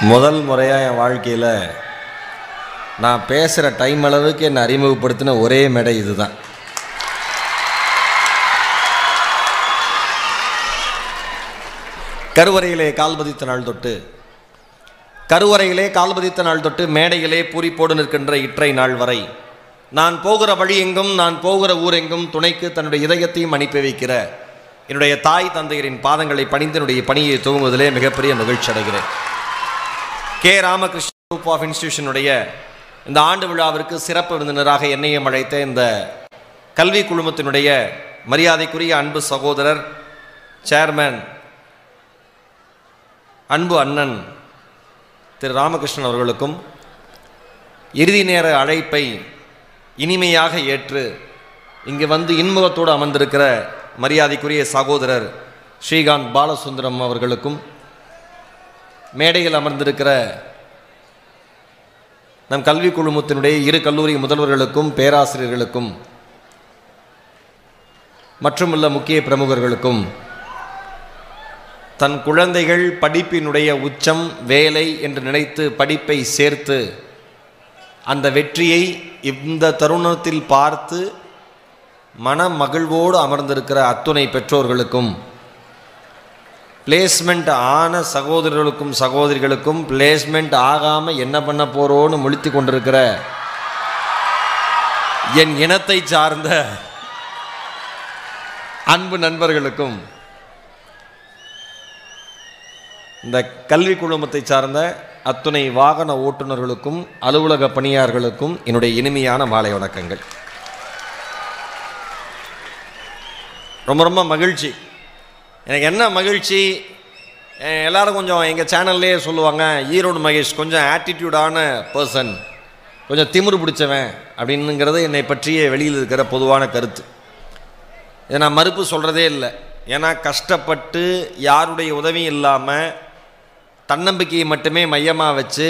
முதல் முறையாக என் வாழ்க்கையில் நான் பேசுகிற டைம் அளவுக்கு என்னை அறிமுகப்படுத்தின ஒரே மேடை இதுதான். கருவறையிலே கால்பதித்த நாள் தொட்டு மேடையிலே பூரிப்போடு நிற்கின்ற இற்றை நாள் வரை நான் போகிற வழி எங்கும், நான் போகிற ஊரெங்கும் துணைக்கு தன்னுடைய இதயத்தையும் அனுப்பி வைக்கிற என்னுடைய தாய் தந்தையரின் பாதங்களை பணிந்து என்னுடைய பணியை துவங்குவதிலே மிகப்பெரிய மகிழ்ச்சி அடைகிறேன். கே ராமகிருஷ்ண குரூப் ஆஃப் இன்ஸ்டிடியூஷனுடைய இந்த ஆண்டு விழாவிற்கு சிறப்பு விருந்தினராக என்னையும் அழைத்த இந்த கல்வி குழுமத்தினுடைய மரியாதைக்குரிய அன்பு சகோதரர், சேர்மன், அன்பு அண்ணன் திரு ராமகிருஷ்ணன் அவர்களுக்கும், இறுதி நேர அழைப்பை இனிமையாக ஏற்று இங்கு வந்து இன்முகத்தோடு அமர்ந்திருக்கிற மரியாதைக்குரிய சகோதரர் ஸ்ரீகாந்த் பாலசுந்தரம் அவர்களுக்கும், மேடையில் அமர்ந்திருக்கிற நம் கல்வி குழுமத்தினுடைய இரு கல்லூரி முதல்வர்களுக்கும், பேராசிரியர்களுக்கும் மற்றுமுள்ள முக்கிய பிரமுகர்களுக்கும், தன் குழந்தைகள் படிப்பினுடைய உச்சம் வேலை என்று நினைத்து படிப்பை சேர்த்து அந்த வெற்றியை இந்த தருணத்தில் பார்த்து மன மகிழ்வோடு அமர்ந்திருக்கிற அத்துணை பெற்றோர்களுக்கும், பிளேஸ்மெண்ட் ஆன சகோதரர்களுக்கும் சகோதரிகளுக்கும், பிளேஸ்மெண்ட் ஆகாமல் என்ன பண்ண போகிறோன்னு முழித்து கொண்டிருக்கிற என் இனத்தை சார்ந்த அன்பு நண்பர்களுக்கும், இந்த கல்வி குழுமத்தை சார்ந்த அத்துணை வாகன ஓட்டுநர்களுக்கும் அலுவலக பணியாளர்களுக்கும் என்னுடைய இனிமையான மாலை வணக்கங்கள். ரொம்ப ரொம்ப மகிழ்ச்சி. எனக்கு என்ன மகிழ்ச்சி, எல்லோரும் கொஞ்சம் எங்கள் சேனல்லே சொல்லுவாங்க, ஈரோடு மகேஷ் கொஞ்சம் ஆட்டிடியூடான பர்சன், கொஞ்சம் திமிரு பிடிச்சவன் அப்படின்னுங்கிறது என்னை பற்றிய வெளியில் இருக்கிற பொதுவான கருத்து. இதை நான் மறுப்பு சொல்கிறதே இல்லை. ஏன்னா கஷ்டப்பட்டு யாருடைய உதவியும் இல்லாமல் தன்னம்பிக்கையை மட்டுமே மையமாக வச்சு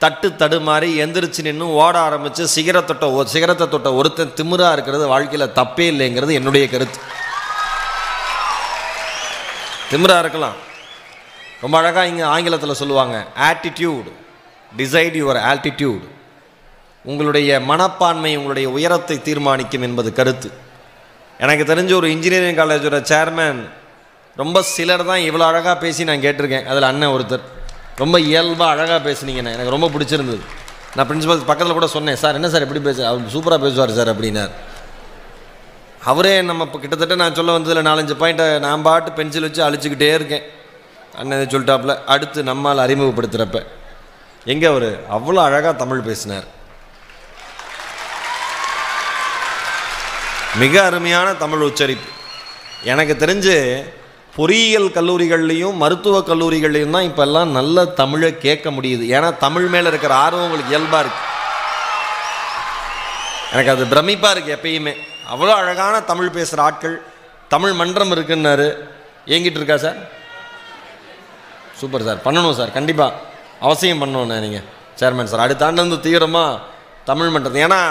தட்டு தடுமாறி எந்திரிச்சு நின்று ஓட ஆரம்பித்து சிகரத்தை தொட்ட ஒருத்தன் திமிராக இருக்கிறது வாழ்க்கையில் தப்பே இல்லைங்கிறது என்னுடைய கருத்து. திமிராக இருக்கலாம், ரொம்ப அழகாக இங்கே ஆங்கிலத்தில் சொல்லுவாங்க, ஆட்டிடியூட் டிசைட் யுவர் ஆல்டிடியூட். உங்களுடைய மனப்பான்மை உங்களுடைய உயரத்தை தீர்மானிக்கும் என்பது கருத்து. எனக்கு தெரிஞ்ச ஒரு இன்ஜினியரிங் காலேஜோட சேர்மேன் ரொம்ப சிலர் தான் இவ்வளோ அழகாக பேசி நான் கேட்டிருக்கேன். அதில் அண்ணன் ஒருத்தர் ரொம்ப இயல்பாக அழகாக பேசுனீங்கண்ணே, எனக்கு ரொம்ப பிடிச்சிருந்தது. நான் பிரின்சிபல் பக்கத்தில் கூட சொன்னேன், சார் என்ன சார் எப்படி பேச, அவர் சூப்பராக பேசுவார் சார் அப்படின்னார். அவரே நம்ம இப்போ கிட்டத்தட்ட நான் சொல்ல வந்ததில் 4-5 பாயிண்ட்டை நான் பாட்டு பென்சில் வச்சு அழிச்சிக்கிட்டே இருக்கேன். அண்ணன் சொல்லிட்டாப்புல அடுத்து நம்மால் அறிமுகப்படுத்துகிறப்ப எங்கே அவர் அவ்வளோ அழகாக தமிழ் பேசினார். மிக அருமையான தமிழ் உச்சரிப்பு. எனக்கு தெரிஞ்சு பொறியியல் கல்லூரிகள்லேயும் மருத்துவக் கல்லூரிகள்லேயும் தான் இப்போல்லாம் நல்ல தமிழை கேட்க முடியுது. ஏன்னா தமிழ் மேலே இருக்கிற ஆர்வம் உங்களுக்கு இயல்பாக இருக்குது. எனக்கு அது பிரமிப்பாக இருக்குது. எப்பயுமே அவ்வளோ அழகான தமிழ் பேசுகிற ஆட்கள். தமிழ் மன்றம் இருக்குன்னாரு, ஏங்கிட்டு இருக்கா சார்? சூப்பர் சார், பண்ணணும் சார், கண்டிப்பாக அவசியம் பண்ணணுண்ணே நீங்கள் சேர்மேன் சார். அடுத்த ஆண்டு வந்து தீவிரமாக தமிழ் மன்றம். ஏன்னா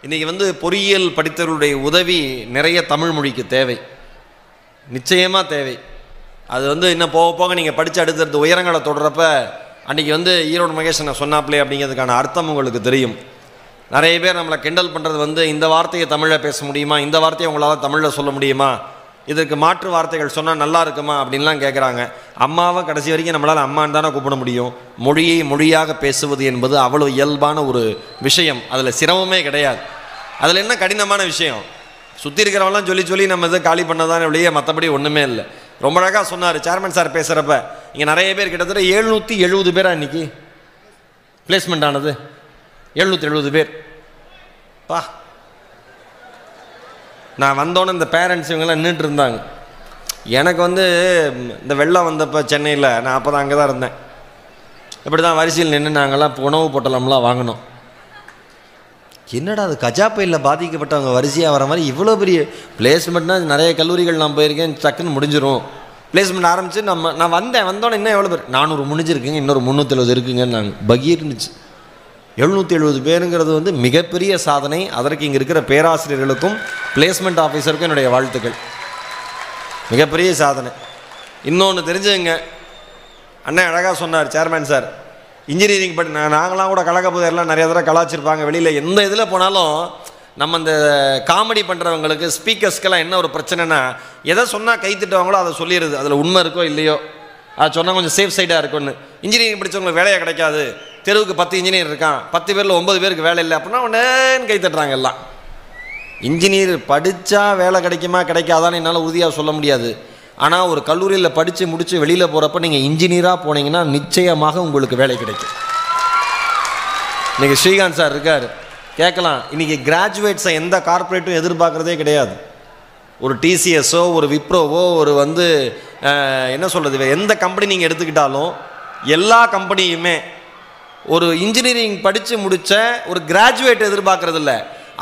இன்றைக்கி பொறியியல் படித்தவர்களுடைய உதவி நிறைய தமிழ் மொழிக்கு தேவை, நிச்சயமாக தேவை. அது இன்னும் போக போக நீங்கள் படித்து அடுத்தடுத்த உயரங்களை தொடரப்ப அன்றைக்கி ஈரோடு மகேஷனை சொன்னாப்லே அப்படிங்கிறதுக்கான அர்த்தம் உங்களுக்கு தெரியும். நிறைய பேர் நம்மளை கிண்டல் பண்ணுறது இந்த வார்த்தையை தமிழில் பேச முடியுமா, இந்த வார்த்தையை உங்களால் தமிழில் சொல்ல முடியுமா, இதற்கு மாற்று வார்த்தைகள் சொன்னால் நல்லா இருக்குமா அப்படின்லாம் கேட்குறாங்க. அம்மாவை கடைசி வரைக்கும் நம்மளால் அம்மான்னு தானே கூப்பிட முடியும். மொழியை மொழியாக பேசுவது என்பது அவ்வளோ இயல்பான ஒரு விஷயம், அதில் சிரமமே கிடையாது. அதில் என்ன கடினமான விஷயம், சுற்றி இருக்கிறவங்களாம் சொல்லி நம்ம இதை காலி பண்ணதானே வெளியே, மற்றபடி ஒன்றுமே இல்லை. ரொம்ப அழகாக சொன்னார் சேர்மன் சார் பேசுகிறப்ப. இங்கே நிறைய பேர் கிட்டத்தட்ட 770 பேரா இன்றைக்கி பிளேஸ்மெண்ட் ஆனது. 770 பேர் பா. நான் வந்தோன்னே இந்த பேரண்ட்ஸ் இவங்கெல்லாம் நின்றுட்டு இருந்தாங்க. எனக்கு இந்த வெள்ளம் வந்தப்போ சென்னையில் நான் அப்போ தான் அங்கே தான் இருந்தேன். இப்படி தான் வரிசையில் நின்று நாங்கள்லாம் உணவு பொட்டலம்லாம் வாங்கினோம். என்னடா அது கஜாப்பையில் பாதிக்கப்பட்டவங்க வரிசையாக வர மாதிரி இவ்வளோ பெரிய பிளேஸ்மெண்ட்னால் நிறைய கல்லூரிகள் நான் போயிருக்கேன், டக்குன்னு முடிஞ்சிடும். பிளேஸ்மெண்ட் ஆரம்பித்து நான் வந்தோன்னே இன்னும் எவ்வளோ பேர், 400 முடிஞ்சிருக்குங்க, இன்னொரு 370 இருக்குங்கன்னு நாங்கள் பகீர்னுச்சு. 770 பேருங்கிறது மிகப்பெரிய சாதனை. அதற்கு இங்கே இருக்கிற பேராசிரியர்களுக்கும் பிளேஸ்மெண்ட் ஆஃபீஸருக்கும் என்னுடைய வாழ்த்துக்கள். மிகப்பெரிய சாதனை. இன்னொன்று தெரிஞ்சுங்க, அண்ணன் அழகாக சொன்னார் சேர்மேன் சார், இன்ஜினியரிங் நாங்களாம் கூட கலக்கப்போதெல்லாம் நிறைய தடவை கலாச்சிருப்பாங்க. வெளியில் எந்த இதில் போனாலும் நம்ம இந்த காமெடி பண்ணுறவங்களுக்கு ஸ்பீக்கர்ஸ்க்கெல்லாம் என்ன ஒரு பிரச்சனைனா, எதை சொன்னால் கை திட்டவங்களோ அதை சொல்லிடுது, அதில் உண்மை இருக்கோ இல்லையோ, அதை சொன்னால் கொஞ்சம் சேஃப் சைடாக இருக்கும்னு. இன்ஜினியரிங் படித்தவங்களுக்கு வேலையாக கிடைக்காது, தெருவுக்கு 10 இன்ஜினியர் இருக்கான், 10 பேரில் 9 பேருக்கு வேலை இல்லை அப்படின்னா உடனேன்னு கை தட்டுறாங்க எல்லாம். இன்ஜினியர் படித்தா வேலை கிடைக்குமா கிடைக்காதான்னு என்னால் உறுதியாக சொல்ல முடியாது. ஆனால் ஒரு கல்லூரியில் படித்து முடித்து வெளியில் போகிறப்ப நீங்கள் இன்ஜினியராக போனீங்கன்னா நிச்சயமாக உங்களுக்கு வேலை கிடைக்கும். இன்றைக்கி ஸ்ரீகாந்த் சார் இருக்கார், கேட்கலாம். இன்றைக்கி கிராஜுவேட்ஸை எந்த கார்ப்பரேட்டும் எதிர்பார்க்குறதே கிடையாது. ஒரு டிசிஎஸ்ஸோ ஒரு விப்ரோவோ ஒரு என்ன சொல்கிறது, எந்த கம்பெனி நீங்கள் எடுத்துக்கிட்டாலும் எல்லா கம்பெனியுமே ஒரு இன்ஜினியரிங் படித்து முடித்த ஒரு கிராஜுவேட் எதிர்பார்க்குறது இல்லை.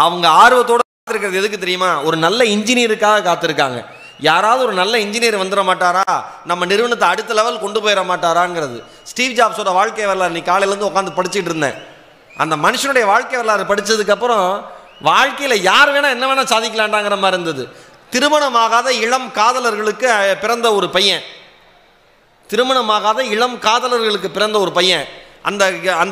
அவங்க ஆர்வத்தோடு காத்திருக்கிறது எதுக்கு தெரியுமா? ஒரு நல்ல இன்ஜினியருக்காக காத்திருக்காங்க. யாராவது ஒரு நல்ல இன்ஜினியர் வந்துட மாட்டாரா, நம்ம நிறுவனத்தை அடுத்த லெவல் கொண்டு போயிட மாட்டாராங்கிறது. ஸ்டீவ் ஜாப்ஸோட வாழ்க்கை வரலாறு நீ காலையிலேருந்து உட்காந்து படிச்சுட்டு இருந்தேன். அந்த மனுஷனுடைய வாழ்க்கை வரலாறு படித்ததுக்கப்புறம் வாழ்க்கையில் யார் வேணால் என்ன வேணால் சாதிக்கலாண்டாங்கிற மாதிரி இருந்தது. திருமணமாகாத இளம் காதலர்களுக்கு பிறந்த ஒரு பையன், திருமணமாகாத இளம் காதலர்களுக்கு பிறந்த ஒரு பையன். அந்த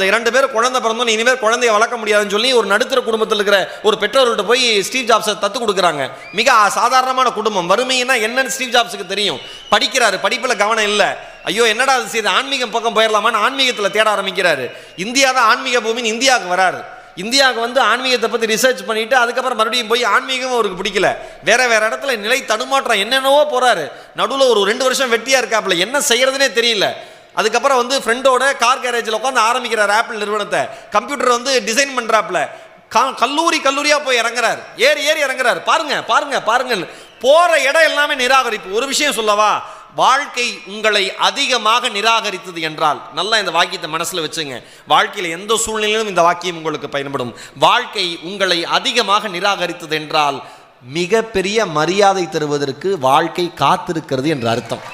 2 பேர் குழந்தை பிறந்தோன்னு இனிமேல் குழந்தைய வளர்க்க முடியாதுன்னு சொல்லி ஒரு நடுத்தர குடும்பத்தில் இருக்கிற ஒரு பெற்றோர்கள்ட்ட போய் ஸ்டீவ் ஜாப்ஸை தத்து கொடுக்குறாங்க. மிக சாதாரணமான குடும்பம். வறுமைன்னா என்னன்னு ஸ்டீவ் ஜாப்ஸுக்கு தெரியும். படிக்கிறாரு, படிப்பில் கவனம் இல்லை. ஐயோ என்னடா அது செய்து ஆன்மீகம் பக்கம் போயிடலாமான்னு ஆன்மீகத்தில் தேட ஆரம்பிக்கிறாரு. இந்தியா தான் ஆன்மீக பூமின்னு இந்தியாவுக்கு வராரு. இந்தியாவுக்கு வந்து ஆன்மீகத்தை பற்றி ரிசர்ச் பண்ணிவிட்டு அதுக்கப்புறம் மறுபடியும் போய் ஆன்மீகம் அவருக்கு பிடிக்கல. வேறு இடத்துல நிலை தடுமாற்றம் என்னென்னவோ போகிறாரு. நடுவில் ஒரு 2 வருஷம் வெட்டியாக இருக்காப்புல, என்ன செய்கிறதுனே தெரியல. அதுக்கப்புறம் ஃப்ரெண்டோட கார் கேரேஜில் உட்காந்து ஆரம்பிக்கிறார் ஆப்பிள் நிறுவனத்தை. Computer design பண்ணுறாப்புல. கல்லூரியாக போய் இறங்குறார், ஏறி இறங்குறார். பாருங்க போகிற இடம் எல்லாமே நிராகரிப்பு. ஒரு விஷயம் சொல்லவா, வாழ்க்கை உங்களை அதிகமாக நிராகரித்தது என்றால், நல்லா இந்த வாக்கியத்தை மனசில் வச்சுங்க. வாழ்க்கையில் எந்த சூழ்நிலையிலும் இந்த வாக்கியம் உங்களுக்கு பயன்படும். வாழ்க்கை உங்களை அதிகமாக நிராகரித்தது என்றால் மிகப்பெரிய மரியாதை தருவதற்கு வாழ்க்கை காத்திருக்கிறது என்ற அர்த்தம்.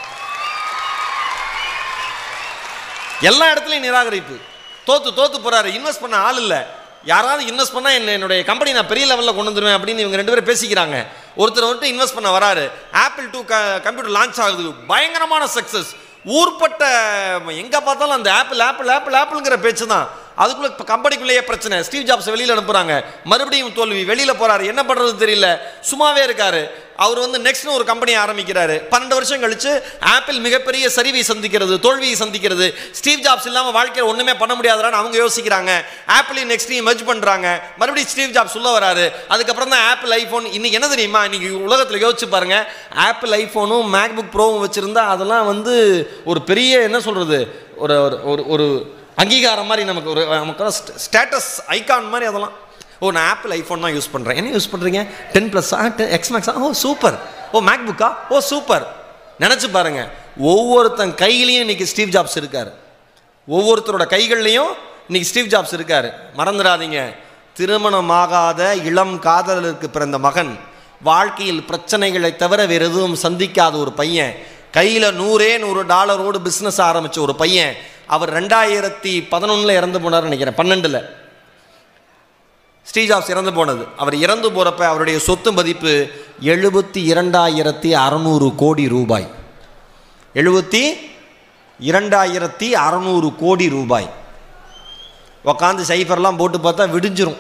எல்லா இடத்துலையும் நிராகரிப்பு. தோத்து போறாரு. இன்வெஸ்ட் பண்ண ஆள் இல்லை. யாராவது இன்வெஸ்ட் பண்ணால் என்னுடைய கம்பெனி நான் பெரிய லெவலில் கொண்டு வந்துடுவேன் அப்படின்னு இவங்க 2 பேரும் பேசிக்கிறாங்க. ஒருத்தர் இன்வெஸ்ட் பண்ண வராரு. ஆப்பிள் 2 கம்ப்யூட்டர் லான்ச் ஆகுது, பயங்கரமான சக்ஸஸ். ஊர்பட்ட எங்கே பார்த்தாலும் அந்த ஆப்பிள்ங்கிற பேச்சு தான். அதுக்குள்ள கம்பெனிக்குள்ளேயே பிரச்சனை. ஸ்டீவ் ஜாப்ஸ் வெளியில் அனுப்புகிறாங்க, மறுபடியும் தோல்வி. வெளியில் போகிறாரு, என்ன பண்ணுறது தெரியல, சும்மாவே இருக்காரு. அவர் நெக்ஸ்ட் ஒரு கம்பெனி ஆரம்பிக்கிறாரு. 12 வருஷம் கழிச்சு ஆப்பிள் மிகப்பெரிய சரிவை சந்திக்கிறது, தோல்வியை சந்திக்கிறது. ஸ்டீவ் ஜாப்ஸ் இல்லாமல் வாழ்க்கையில் ஒன்றுமே பண்ண முடியாதான்னு அவங்க யோசிக்கிறாங்க. ஆப்பிளையும் நெக்ஸ்டையும் மெர்ஜ் பண்ணுறாங்க. மறுபடியும் ஸ்டீவ் ஜாப்ஸ் உள்ள வராரு. அதுக்கப்புறம் தான் ஆப்பிள் ஐஃபோன். இன்னைக்கு என்ன தெரியுமா, இன்னைக்கு உலகத்தில் யோசிச்சு பாருங்க, ஆப்பிள் ஐஃபோனும் மேக்புக் ப்ரோவும் வச்சுருந்தா அதெல்லாம் ஒரு பெரிய என்ன சொல்கிறது, ஒரு அங்கீகாரம் மாதிரி, நமக்கு ஸ்டேட்டஸ் ஐகான் மாதிரி. அதெல்லாம் நான் ஆப்பிள் ஐஃபோன் தான் யூஸ் பண்ணுறேன். என்ன யூஸ் பண்ணுறீங்க? 10+ X Max. சூப்பர். மேக்புக்கா? சூப்பர். நினச்சி பாருங்க, ஒவ்வொருத்தன் கையிலையும் இன்னைக்கு ஸ்டீவ் ஜாப்ஸ் இருக்கார். ஒவ்வொருத்தரோட கைகள்லையும் இன்னைக்கு ஸ்டீவ் ஜாப்ஸ் இருக்கார். மறந்துடாதீங்க, திருமணமாகாத இளம் காதலருக்கு பிறந்த மகன், வாழ்க்கையில் பிரச்சனைகளை தவிர வேறு எதுவும் சந்திக்காத ஒரு பையன், கையில் $100 பிஸ்னஸ் ஆரம்பித்த ஒரு பையன். அவர் 2011 இறந்து போனார் நினைக்கிறேன், 12 ஸ்டீவ் ஜாப்ஸ் இறந்து போனது. அவர் இறந்து போகிறப்ப அவருடைய சொத்து மதிப்பு 72,600 கோடி ரூபாய். 72,600 கோடி ரூபாய். உக்காந்து சைஃபர்லாம் போட்டு பார்த்தா விடிஞ்சிரும்.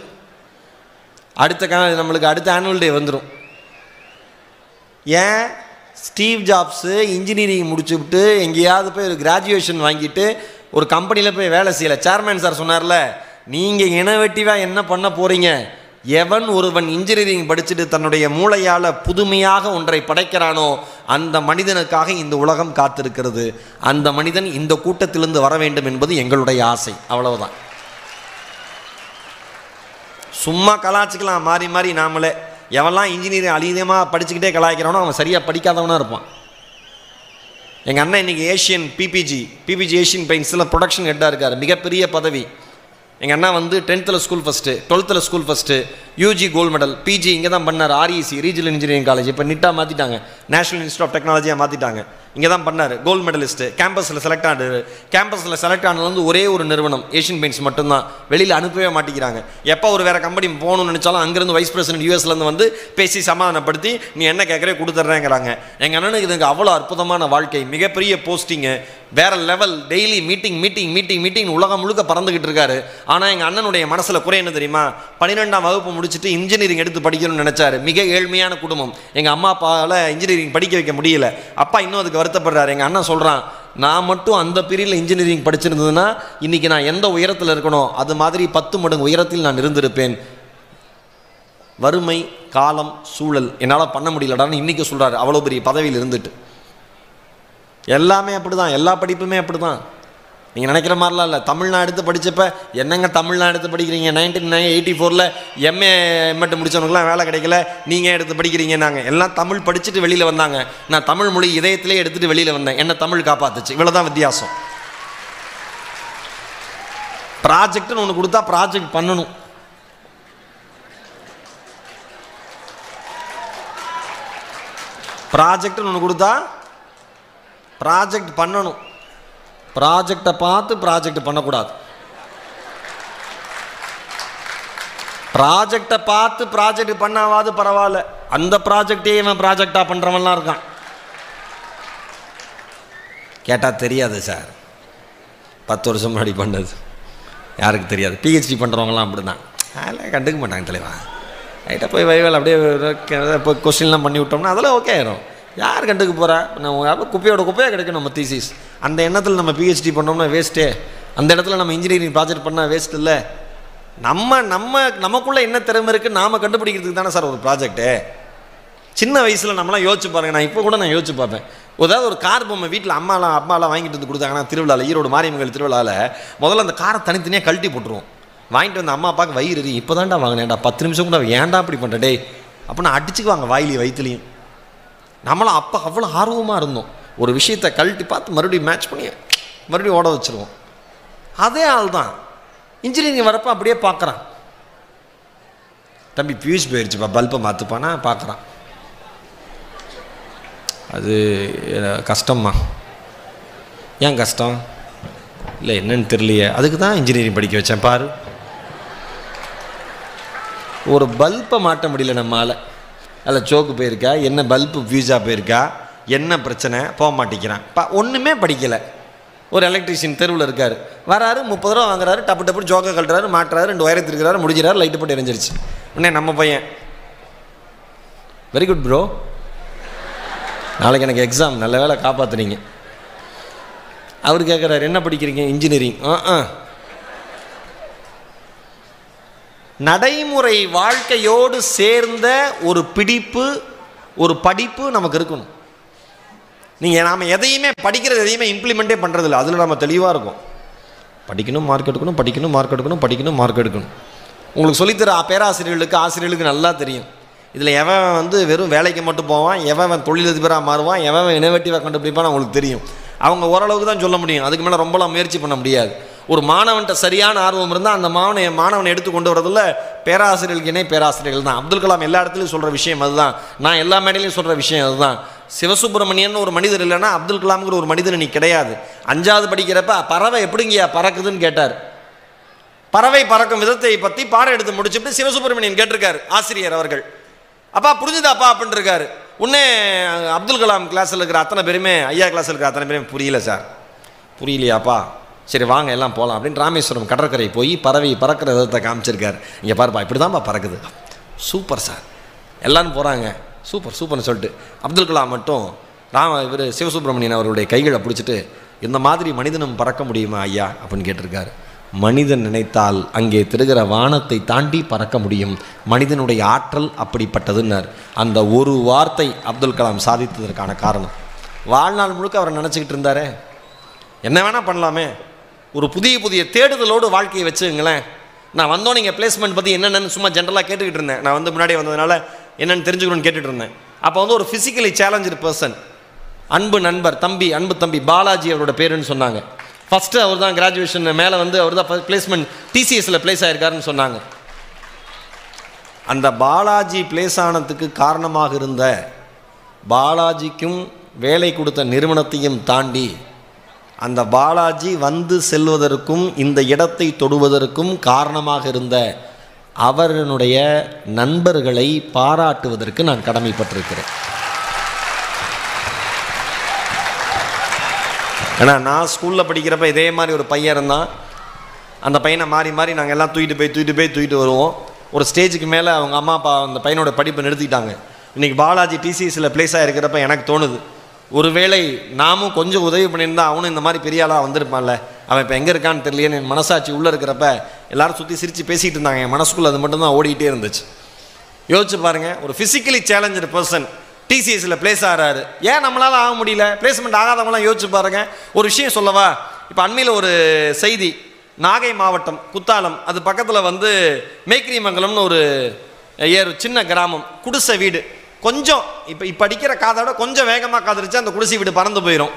நம்மளுக்கு அடுத்த ஆனுவல் டே வந்துடும். ஏன்? ஸ்டீவ் ஜாப்ஸு இன்ஜினியரிங் முடிச்சுவிட்டு எங்கேயாவது போய் ஒரு கிராஜுவேஷன் வாங்கிட்டு ஒரு கம்பெனியில் போய் வேலை செய்யலை. சேர்மேன் சார் சொன்னார்ல, நீங்கள் இனவெட்டிவாக என்ன பண்ண போகிறீங்க? எவன் ஒருவன் இன்ஜினியரிங் படிச்சுட்டு தன்னுடைய மூளையால் புதுமையாக ஒன்றை படைக்கிறானோ அந்த மனிதனுக்காக இந்த உலகம் காத்திருக்கிறது. அந்த மனிதன் இந்த கூட்டத்திலிருந்து வர வேண்டும் என்பது எங்களுடைய ஆசை. அவ்வளவுதான். சும்மா கலாச்சிக்கலாம் மாறி மாறி. நாமளே எவெல்லாம் இன்ஜினியரிங் அதிகமாக படிச்சுக்கிட்டே கலாய்க்கிறானோ அவன் சரியாக படிக்காதவனாக இருப்பான். எங்கள் அண்ணன் இன்றைக்கி பிபிஜி ஏஷியன் பெயிண்ட்ஸில் ப்ரொடக்ஷன் ஹெட்டாக இருக்கார். மிகப்பெரிய பதவி. எங்கள் அண்ணா 10th school first, 12th school first, UG gold medal, PG இங்கே தான் பண்ணார். REC ரீஜனல் இன்ஜினியரிங் காலேஜ் இப்போ நிட்டாக மாற்றிட்டாங்க, நேஷனல் இன்ஸ்டியூட் ஆஃப் டெக்னாலஜியாக மாற்றிட்டாங்க. இங்கே தான் பண்ணார், கோல்டு மெடலிஸ்ட்டு. கேம்பஸில் செலக்ட் ஆனார். கேம்பஸில் செலக்ட் ஆனது ஒரே ஒரு நிறுவனம், ஏஷியன் பெயிண்ட்ஸ் மட்டும்தான். வெளியில் அனுப்பவே மாட்டேங்கிறாங்க. எப்போ ஒரு வேறு கம்பெனி போகணும்னு நினச்சாலும் அங்கேருந்து வைஸ் பிரசிடென்ட் யூஎஸ்லேருந்து வந்து பேசி சமாதானப்படுத்தி நீ என்ன கேட்குறே கொடுத்துட்றேங்கிறாங்க. எங்கள் அண்ணனுக்கு இதுக்கு அவ்வளோ அற்புதமான வாழ்க்கை, மிகப்பெரிய போஸ்டிங்கு, வேற லெவல், டெய்லி மீட்டிங் உலகம் முழுக்க பறந்துக்கிட்டு இருக்காரு. ஆனால் எங்கள் அண்ணனுடைய மனசில் குறை என்ன தெரியுமா? 12ஆம் வகுப்பு முடிச்சுட்டு இன்ஜினியரிங் எடுத்து படிக்கணும்னு நினச்சாரு. மிக ஏழ்மையான குடும்பம். எங்கள் அம்மா அப்பாவால் இன்ஜினியரிங் படிக்க வைக்க முடியல. அப்பா இன்னும் அதுக்கு வருத்தப்படுறாரு. எங்கள் அண்ணன் சொல்கிறான், நான் மட்டும் அந்த பீரியடில் இன்ஜினியரிங் படிச்சிருந்ததுன்னா இன்றைக்கி நான் எந்த உயரத்தில் இருக்கணும் அது மாதிரி 10 மடங்கு உயரத்தில் நான் இருந்திருப்பேன். வறுமை, காலம், சூழல் என்னால் பண்ண முடியலடான்னு இன்றைக்கி சொல்கிறாரு. அவ்வளோ பெரிய பதவியில் இருந்துட்டு எல்லாமே அப்படி தான், எல்லா படிப்புமே அப்படி தான். நீங்கள் நினைக்கிற மாதிரிலாம் இல்லை. தமிழ்நாடு எடுத்து படித்தப்ப என்னங்க தமிழ்நாடு எடுத்து படிக்கிறீங்க? 1984 எம்ஏ எம்எட் முடித்தவனுக்குலாம் வேலை கிடைக்கல, நீங்கள் எடுத்து படிக்கிறீங்க. நாங்கள் எல்லாம் தமிழ் படிச்சுட்டு வெளியில் வந்தாங்க. நான் தமிழ் மொழி இதயத்திலே எடுத்துகிட்டு வெளியில் வந்தேன். என்ன தமிழ் காப்பாற்றுச்சு. இவ்வளோ தான் வித்தியாசம். ப்ராஜெக்ட்னு ஒன்று கொடுத்தா ப்ராஜெக்ட் பண்ணணும். ப்ராஜெக்ட்னு ஒன்று கொடுத்தா ப்ராஜெக்ட் பண்ணணும். ப்ராஜெக்டை பார்த்து ப்ராஜெக்ட் பண்ணக்கூடாது. ப்ராஜெக்டை பார்த்து ப்ராஜெக்ட் பண்ணாவது பரவாயில்ல, அந்த ப்ராஜெக்டே இவன் ப்ராஜெக்டாக பண்ணுறவன்லாம் இருக்கான். கேட்டால் தெரியாது சார், 10 வருஷம் முன்னாடி பண்ணது யாருக்கு தெரியாது. பிஹெச்டி பண்ணுறவங்களாம் அப்படி தான், அதெல்லாம் கண்டுக்க மாட்டாங்க தலைவா. ரைட்டாக போய் வைவேல் அப்படியே இப்போ கொஸ்டின்லாம் பண்ணி விட்டோம்னா அதெல்லாம் ஓகே ஆயிரும். யார் கண்டுக்கு போகிறா? நம்ம குப்பையாக கிடைக்கும் நம்ம தீசிஸ். அந்த எண்ணத்தில் நம்ம பிஹெச்டி பண்ணோம்னா வேஸ்ட்டே. அந்த இடத்துல நம்ம இன்ஜினியரிங் ப்ராஜெக்ட் பண்ணால் வேஸ்ட் இல்லை. நமக்குள்ளே என்ன திறமை இருக்குது நாம் கண்டுபிடிக்கிறதுக்கு தானே சார் ஒரு ப்ராஜெக்ட்டு. சின்ன வயசில் நம்மளாம் யோசிச்சு பாருங்கள். நான் இப்போ கூட யோசிச்சு பார்ப்பேன். ஏதாவது ஒரு கார் பொம்மை வீட்டில் அம்மாலாம் வாங்கிட்டு வந்து கொடுத்தாங்கன்னா திருவிழாவில், ஈரோடு மாரியம்மன் திருவிழாவில் முதல்ல அந்த காரை தனித்தனியாக கழட்டி போட்டுருவோம். வாங்கிட்டு வந்து அம்மா அப்பாவுக்கு வயிறு எறி, இப்போ தான்டா வாங்கினேன்டா, 10 நிமிஷம் கூட ஏன்டா இப்படி பண்ணுற டே அப்படின்னா அடிச்சுக்குவாங்க வாயிலையும் வயிற்றுலையும். நம்மளாம் அப்போ அவ்வளோ ஆர்வமாக இருந்தோம். ஒரு விஷயத்தை கழட்டி பார்த்து மறுபடியும் மேட்ச் பண்ணி மறுபடியும் ஓட வச்சுருவோம். அதே ஆள் தான் இன்ஜினியரிங் வரப்போ அப்படியே பார்க்குறான். தம்பி ஃபியூஸ் போயிடுச்சுப்பா, பல்பை மாற்றுப்பானா பார்க்குறான். அது கஷ்டம்மா. ஏன் கஷ்டம்? இல்லை என்னன்னு தெரியலையே, அதுக்கு தான் இன்ஜினியரிங் படிக்க வச்சேன் பாரு. ஒரு பல்பை மாட்ட முடியல நம்மால். அதில் சோக்கு போயிருக்கா, என்ன பல்பு ஃபியூஸாக போயிருக்கா, என்ன பிரச்சனை, போக மாட்டேங்கிறான். ஒன்றுமே படிக்கலை. ஒரு எலக்ட்ரிஷியன் தெருவில் இருக்கார், வராரு, 30 ரூபா வாங்குறாரு, டப்பு ஜோக்கை கழட்டுறாரு, மாட்டுறாரு, 2 வயரத்து இருக்கிறாரு, முடிஞ்சிடாரு, லைட்டு போட்டு எரிஞ்சிருச்சு. உடனே நம்ம பையன், வெரி குட் ப்ரோ, நாளைக்கு எனக்கு எக்ஸாம், நல்ல வேலை காப்பாற்றுனீங்க. அவர் கேட்குறாரு, என்ன படிக்கிறீங்க? இன்ஜினியரிங். நடைமுறை வாழ்க்கையோடு சேர்ந்த ஒரு பிடிப்பு, ஒரு படிப்பு நமக்கு இருக்கணும். நாம் எதையுமே படிக்கிறது எதையுமே இம்ப்ளிமெண்ட்டே பண்ணுறதில்ல. அதில் நம்ம தெளிவாக இருக்கும். படிக்கணும், மார்க் எடுக்கணும், படிக்கணும், மார்க் எடுக்கணும், படிக்கணும், மார்க் எடுக்கணும். உங்களுக்கு சொல்லித்தர பேராசிரியர்களுக்கு, ஆசிரியர்களுக்கு நல்லா தெரியும். இதில் எவன் வெறும் வேலைக்கு மட்டும் போவான், எவன் தொழிலதிபராக மாறுவான், எவன் இனோவேட்டிவாக கண்டுபிடிப்பான்னு அவங்களுக்கு தெரியும். அவங்க ஓரளவுக்கு தான் சொல்ல முடியும். அதுக்கு மேலே ரொம்பலாம் முயற்சி பண்ண முடியாது. ஒரு மாணவன்கிட்ட சரியான ஆர்வம் இருந்தால் அந்த மாணவனை எடுத்து கொண்டு வரதில் பேராசிரியர்களுக்கு இணை பேராசிரியர்கள் தான். அப்துல் கலாம் எல்லா இடத்துலையும் சொல்கிற விஷயம் அதுதான். நான் எல்லா மேடையிலையும் சொல்கிற விஷயம் அதுதான். சிவசுப்பிரமணியன் ஒரு மனிதர் இல்லைன்னா அப்துல் கலாம்ங்கிற ஒரு மனிதன் நீ கிடையாது. 5வது படிக்கிறப்ப பறவை எப்படிங்கயா பறக்குதுன்னு கேட்டார். பறவை பறக்கும் விதத்தை பற்றி பாடம் எடுத்து முடிச்சுட்டு சிவசுப்பிரமணியன் கேட்டிருக்காரு ஆசிரியர் அவர்கள். அப்பா புரிஞ்சுதாப்பா அப்படின்னு இருக்காரு. உடனே அப்துல் கலாம் கிளாஸில் இருக்கிற அத்தனை பேருமே, ஐயா கிளாஸில் இருக்கிற அத்தனை பேருமே, புரியல சார். புரியலையாப்பா, சரி வாங்க எல்லாம் போகலாம் அப்படின்னு ராமேஸ்வரம் கடற்கரை போய் பறவை பறக்கிற விதத்தை காமிச்சிருக்காரு. இங்கே பாருப்பா இப்படி தான்ப்பா பறக்குது. Super sir. எல்லோரும் போகிறாங்க, சூப்பர்னு சொல்லிட்டு அப்துல் கலாம் மட்டும் இவர் சிவசுப்பிரமணியன் அவருடைய கைகளை பிடிச்சிட்டு, இந்த மாதிரி மனிதனும் பறக்க முடியுமா ஐயா அப்படின்னு கேட்டிருக்காரு. மனிதன் நினைத்தால் அங்கே திருகிற வானத்தை தாண்டி பறக்க முடியும். மனிதனுடைய ஆற்றல் அப்படிப்பட்டதுன்னார். அந்த ஒரு வார்த்தை அப்துல் கலாம் சாதித்ததற்கான காரணம். வாழ்நாள் முழுக்க அவரை நினச்சிக்கிட்டு இருந்தாரே, என்ன வேணால் பண்ணலாமே, ஒரு புதிய தேடுதலோடு வாழ்க்கையை வச்சுங்களேன். நான் வந்தோம், நீங்கள் பிளேஸ்மெண்ட் பற்றி என்னென்னு சும்மா ஜென்ரலாக கேட்டுக்கிட்டு இருந்தேன். நான் முன்னாடியே வந்ததுனால என்னென்னு தெரிஞ்சுக்கணும்னு கேட்டுட்டு இருந்தேன். அப்போ ஒரு ஃபிசிக்கலி சேலஞ்சு பர்சன், அன்பு நண்பர், அன்பு தம்பி பாலாஜி அவரோட பேருன்னு சொன்னாங்க. ஃபஸ்ட்டு அவர் தான் கிராஜுவேஷன் மேலே அவர் தான் பிளேஸ்மெண்ட் டிசிஎஸில் பிளேஸ் ஆகிருக்காருன்னு சொன்னாங்க. அந்த பாலாஜி பிளேஸ் ஆனதுக்கு காரணமாக இருந்த பாலாஜிக்கும் வேலை கொடுத்த நிறுவனத்தையும் தாண்டி அந்த பாலாஜி வந்து செல்வதற்கும் இந்த இடத்தை தொடுவதற்கும் காரணமாக இருந்த அவர்களுடைய நண்பர்களை பாராட்டுவதற்கு நான் கடமைப்பட்டிருக்கிறேன். ஏன்னா நான் ஸ்கூலில் படிக்கிறப்ப இதே மாதிரி ஒரு பையன் இருந்தான். அந்த பையனை மாறி மாறி நாங்கள் எல்லாம் தூக்கிட்டு வருவோம். ஒரு ஸ்டேஜுக்கு மேலே அவங்க அம்மா அப்பா அந்த பையனோட படிப்பை நிறுத்திட்டாங்க. இன்றைக்கி பாலாஜி டிசிஎஸில் பிளேஸ் ஆகிருக்கிறப்ப எனக்கு தோணுது, ஒருவேளை நாமும் கொஞ்சம் உதவி பண்ணியிருந்தா அவனும் இந்த மாதிரி பெரிய ஆளாக வந்திருப்பான்ல, அவன் இப்போ எங்கே இருக்கான்னு தெரியலையேன்னு என் மனசாட்சி உள்ளே இருக்கிறப்ப எல்லாரும் சுற்றி சிரித்து பேசிகிட்டு இருந்தாங்க. என் மனசுக்குள்ளே அது மட்டும்தான் ஓடிக்கிட்டே இருந்துச்சு. யோசிச்சு பாருங்கள், ஒரு ஃபிசிக்கலி சேலஞ்சு பர்சன் டிசிஎஸில் பிளேஸ் ஆகிறாரு, ஏன் நம்மளால் ஆக முடியல? பிளேஸ்மெண்ட் ஆகாதவங்களாம் யோசிச்சு பாருங்கள். ஒரு விஷயம் சொல்லவா? இப்போ அண்மையில் ஒரு செய்தி, நாகை மாவட்டம் குத்தாலம், அது பக்கத்தில் வந்து மேக்ரிமங்கலம்னு ஒரு சின்ன கிராமம், குடிசை வீடு. கொஞ்சம் இப்போ அடிக்கிற காதோட கொஞ்சம் வேகமாக காதடிச்சு அந்த குடிசை வீடு பறந்து போயிடும்.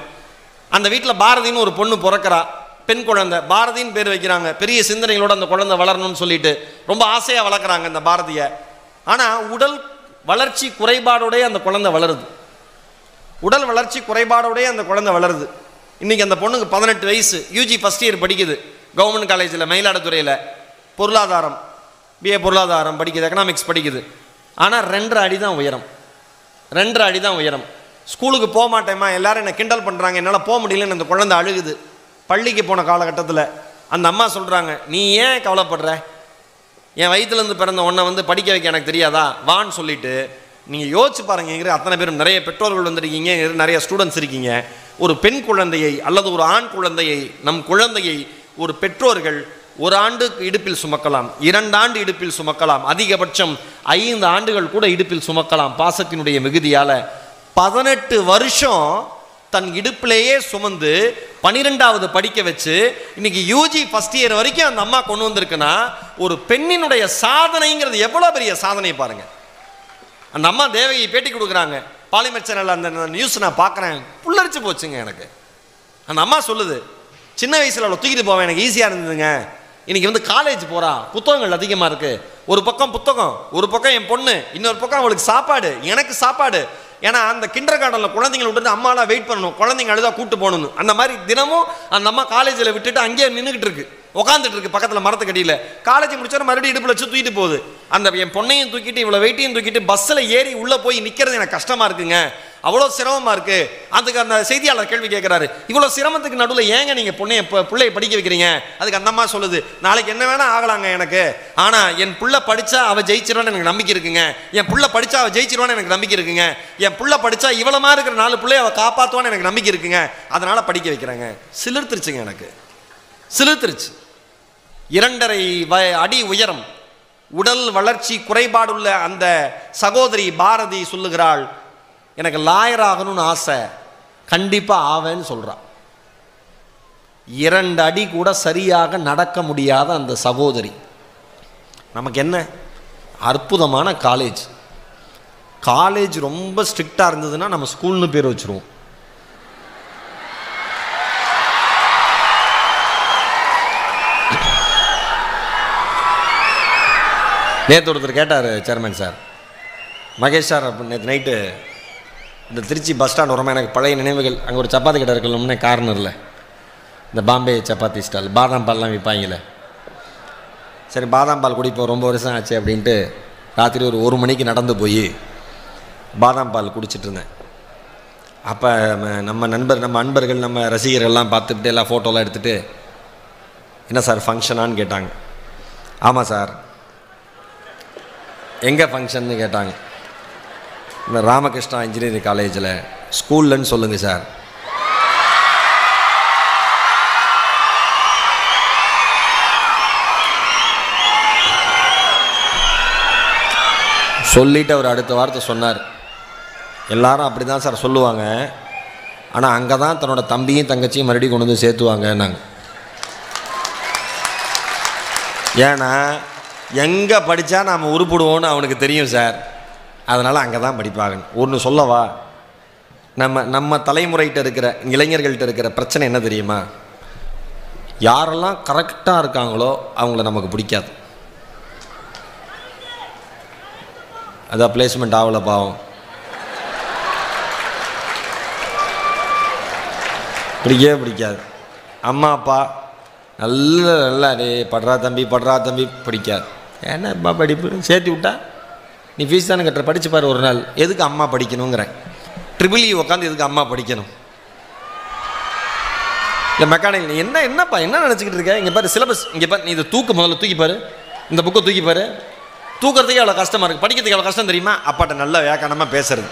அந்த வீட்டில் பாரதின்னு ஒரு பொண்ணு பிறக்கிறா, பெண் குழந்தை. பாரதின்னு பேர் வைக்கிறாங்க. பெரிய சிந்தனைகளோடு அந்த குழந்தை வளரணும்னு சொல்லிட்டு ரொம்ப ஆசையாக வளர்க்குறாங்க அந்த பாரதியை. ஆனால் உடல் வளர்ச்சி குறைபாடோடைய அந்த குழந்தை வளருது. உடல் வளர்ச்சி குறைபாடோடைய அந்த குழந்தை வளருது. இன்றைக்கி அந்த பொண்ணுக்கு 18 வயசு, யூஜி ஃபஸ்ட் இயர் படிக்குது கவர்மெண்ட் காலேஜில் மயிலாடுதுறையில். பொருளாதாரம், பிஏ பொருளாதாரம் படிக்குது, எக்கனாமிக்ஸ் படிக்குது. ஆனால் 2.5 அடி தான் உயரம். 2.5 அடி தான் உயரம். ஸ்கூலுக்கு போக மாட்டேம்மா, எல்லோரும் என்னை கிண்டல் பண்ணுறாங்க, என்னால் போக முடியலன்னு அந்த குழந்தை அழுகுது. பள்ளிக்கு போன காலகட்டத்தில் அந்த அம்மா சொல்கிறாங்க, நீ ஏன் கவலைப்படுற? என் வயிற்றுலேருந்து பிறந்த உன்னை வந்து படிக்க வைக்க எனக்கு தெரியாதா, வான்னு சொல்லிட்டு. நீங்கள் யோசிச்சு பாருங்க, அத்தனை பேரும் நிறைய பெற்றோர்கள் வந்துருக்கீங்க, நிறைய ஸ்டூடெண்ட்ஸ் இருக்கீங்க. ஒரு பெண் குழந்தையை அல்லது ஒரு ஆண் குழந்தையை, நம் குழந்தையை ஒரு பெற்றோர்கள் 1 ஆண்டு இடுப்பில் சுமக்கலாம், 2 ஆண்டு இடுப்பில் சுமக்கலாம், அதிகபட்சம் 5 ஆண்டுகள் கூட இடுப்பில் சுமக்கலாம். பாசத்தினுடைய மிகுதியால் 18 வருஷம் தன் இடுப்பிலேயே சுமந்து 12வது படிக்க வச்சு இன்னைக்கு யூஜி ஃபஸ்ட் இயர் வரைக்கும் அந்த அம்மா கொண்டு வந்திருக்குன்னா ஒரு பெண்ணினுடைய சாதனைங்கிறது எவ்வளோ பெரிய சாதனை பாருங்க. அந்த அம்மா தேவகி பேட்டி கொடுக்குறாங்க பாலிமர் சேனலில். அந்த நியூஸ் நான் பார்க்குறேன், புல்லரிச்சு போச்சுங்க எனக்கு. அந்த அம்மா சொல்லுது, சின்ன வயசில் அவளை தூக்கிட்டு போவேன், எனக்கு ஈஸியாக இருந்ததுங்க. இன்றைக்கி வந்து காலேஜ் போகிறா, புத்தகங்கள் அதிகமாக இருக்குது. ஒரு பக்கம் புத்தகம், ஒரு பக்கம் என் பொண்ணு, இன்னொரு பக்கம் அவளுக்கு சாப்பாடு, எனக்கு சாப்பாடு. ஏன்னா அந்த கிண்டர் கார்டனில் குழந்தைங்களை விட்டுட்டு அம்மாலாம் வெயிட் பண்ணணும், குழந்தைங்க அழுதா கூட்டு போகணும்னு. அந்த மாதிரி தினமும் அந்த அம்மா காலேஜில் விட்டுட்டு அங்கேயே நின்றுக்கிட்டு இருக்கு, உட்காந்துட்டு இருக்கு பக்கத்தில் மரத்துக்கடியில். காலேஜ் முடிச்சோட மறுபடியும் இடுப்பில் வச்சு தூக்கிட்டு போகுது. அந்த என் பொண்ணையும் தூக்கிட்டு இவ்வளோ வெயிட்டையும் தூக்கிட்டு பஸ்ஸில் ஏறி உள்ளே போய் நிற்கிறது எனக்கு கஷ்டமாக இருக்குங்க, அவ்வளோ சிரமமாக இருக்குது. அதுக்கு அந்த செய்தியாளர் கேள்வி கேட்குறாரு, இவ்வளோ சிரமத்துக்கு நடுவில் ஏங்க நீங்கள் பிள்ளையை படிக்க வைக்கிறீங்க? அதுக்கு அந்த அம்மா சொல்லுது, நாளைக்கு என்ன வேணால் ஆகலாங்க எனக்கு, ஆனால் என் புள்ள படித்தா அவள் ஜெயிச்சிருவான்னு எனக்கு நம்பிக்கை இருக்குங்க. என் புள்ள படித்தா அவள் ஜெயிச்சிருவான்னு எனக்கு நம்பிக்கை இருக்குங்க. என் புள்ள படித்தா இவ்வளோ மாதிரி இருக்கிற 4 பிள்ளையை அவள் காப்பாற்றுவான்னு எனக்கு நம்பிக்கை இருக்குங்க. அதனால் படிக்க வைக்கிறாங்க. சிலிர்த்துருச்சுங்க, எனக்கு சிலிர்த்துருச்சு. 2.5 அடி உயரம், உடல் வளர்ச்சி குறைபாடுள்ள அந்த சகோதரி பாரதி சொல்லுகிறாள், எனக்கு லாயர் ஆகணும்னு ஆசை, கண்டிப்பாக ஆவேன்னு சொல்கிறான். 2 அடி கூட சரியாக நடக்க முடியாத அந்த சகோதரி. நமக்கு என்ன அற்புதமான காலேஜ். காலேஜ் ரொம்ப ஸ்ட்ரிக்டாக இருந்ததுன்னா நம்ம ஸ்கூல்னு பேர் வச்சுருவோம். நேற்று ஒருத்தர் கேட்டார், சேர்மன் சார், மகேஷ் சார், நேற்று நைட்டு இந்த திருச்சி பஸ் ஸ்டாண்ட் வரமா எனக்கு பழைய நினைவுகள். அங்கே ஒரு சப்பாத்தி கடை இருக்கணும்னே கார்னரில், இந்த பாம்பே சப்பாத்தி ஸ்டால், பாதாம் பால்லாம் விற்பாங்கல்ல. சரி பாதாம் பால் குடிப்போம், ரொம்ப வருஷம் ஆச்சு அப்படின்ட்டு ராத்திரி ஒரு 1 மணிக்கு நடந்து போய் பாதாம் பால் குடிச்சிட்டு இருந்தேன். அப்போ நம்ம அன்பர்கள், நம்ம ரசிகர்கள்லாம் பார்த்துக்கிட்டு எல்லாம் ஃபோட்டோலாம் எடுத்துகிட்டு, என்ன சார் ஃபங்க்ஷனான்னு கேட்டாங்க. ஆமாம் சார். எங்கே ஃபங்க்ஷன்னு கேட்டாங்க. இந்த ராமகிருஷ்ணா இன்ஜினியரிங் காலேஜில். ஸ்கூல்லன்னு சொல்லுங்கள் சார். சொல்லிவிட்டு அவர் அடுத்த வார்த்தை சொன்னார், எல்லாரும் அப்படி தான் சார் சொல்லுவாங்க, ஆனால் அங்கே தான் தன்னோட தம்பியும் தங்கச்சியும் மறுபடியும் கொண்டு வந்து சேர்த்துவாங்கன்னாங்க. ஏன்னா எங்கே படித்தா நாம் உருப்பிடுவோன்னு அவனுக்கு தெரியும் சார், அதனால் அங்கே தான் படிப்பாங்க. ஒன்று சொல்லவா, நம்ம தலைமுறைகிட்ட இருக்கிற இளைஞர்கள்ட்ட இருக்கிற பிரச்சனை என்ன தெரியுமா? யாரெல்லாம் கரெக்டாக இருக்காங்களோ அவங்கள நமக்கு பிடிக்காது. அதான் பிளேஸ்மெண்ட் ஆகலை பாவம். பிடிக்கவே பிடிக்காது. அம்மா அப்பா நல்லா டே படுறா தம்பி பிடிக்காது. ஏன்னா அப்பா படிப்பு சேர்த்து விட்டா நீ ஃபீஸ் தானே கட்டுற, படிச்சு பாரு ஒரு நாள். எதுக்கு அம்மா படிக்கணுங்கிறேன்? ட்ரிபிள் இ உட்காந்து எதுக்கு அம்மா படிக்கணும்? இல்லை மெக்கானிக் நீ என்னப்பா என்ன நினச்சிக்கிட்டு இருக்க? இங்கே பாரு சிலபஸ், இங்கே பாரு, நீ இதை முதல்ல தூக்கி பாரு, இந்த புக்கை தூக்கி பாரு. தூக்கிறதுக்கு எவ்வளோ கஷ்டமாக இருக்குது, படிக்கிறதுக்கு எவ்வளோ கஷ்டம் தெரியுமா? அப்பாட்ட நல்லா வியாக்கணமாக பேசுறது.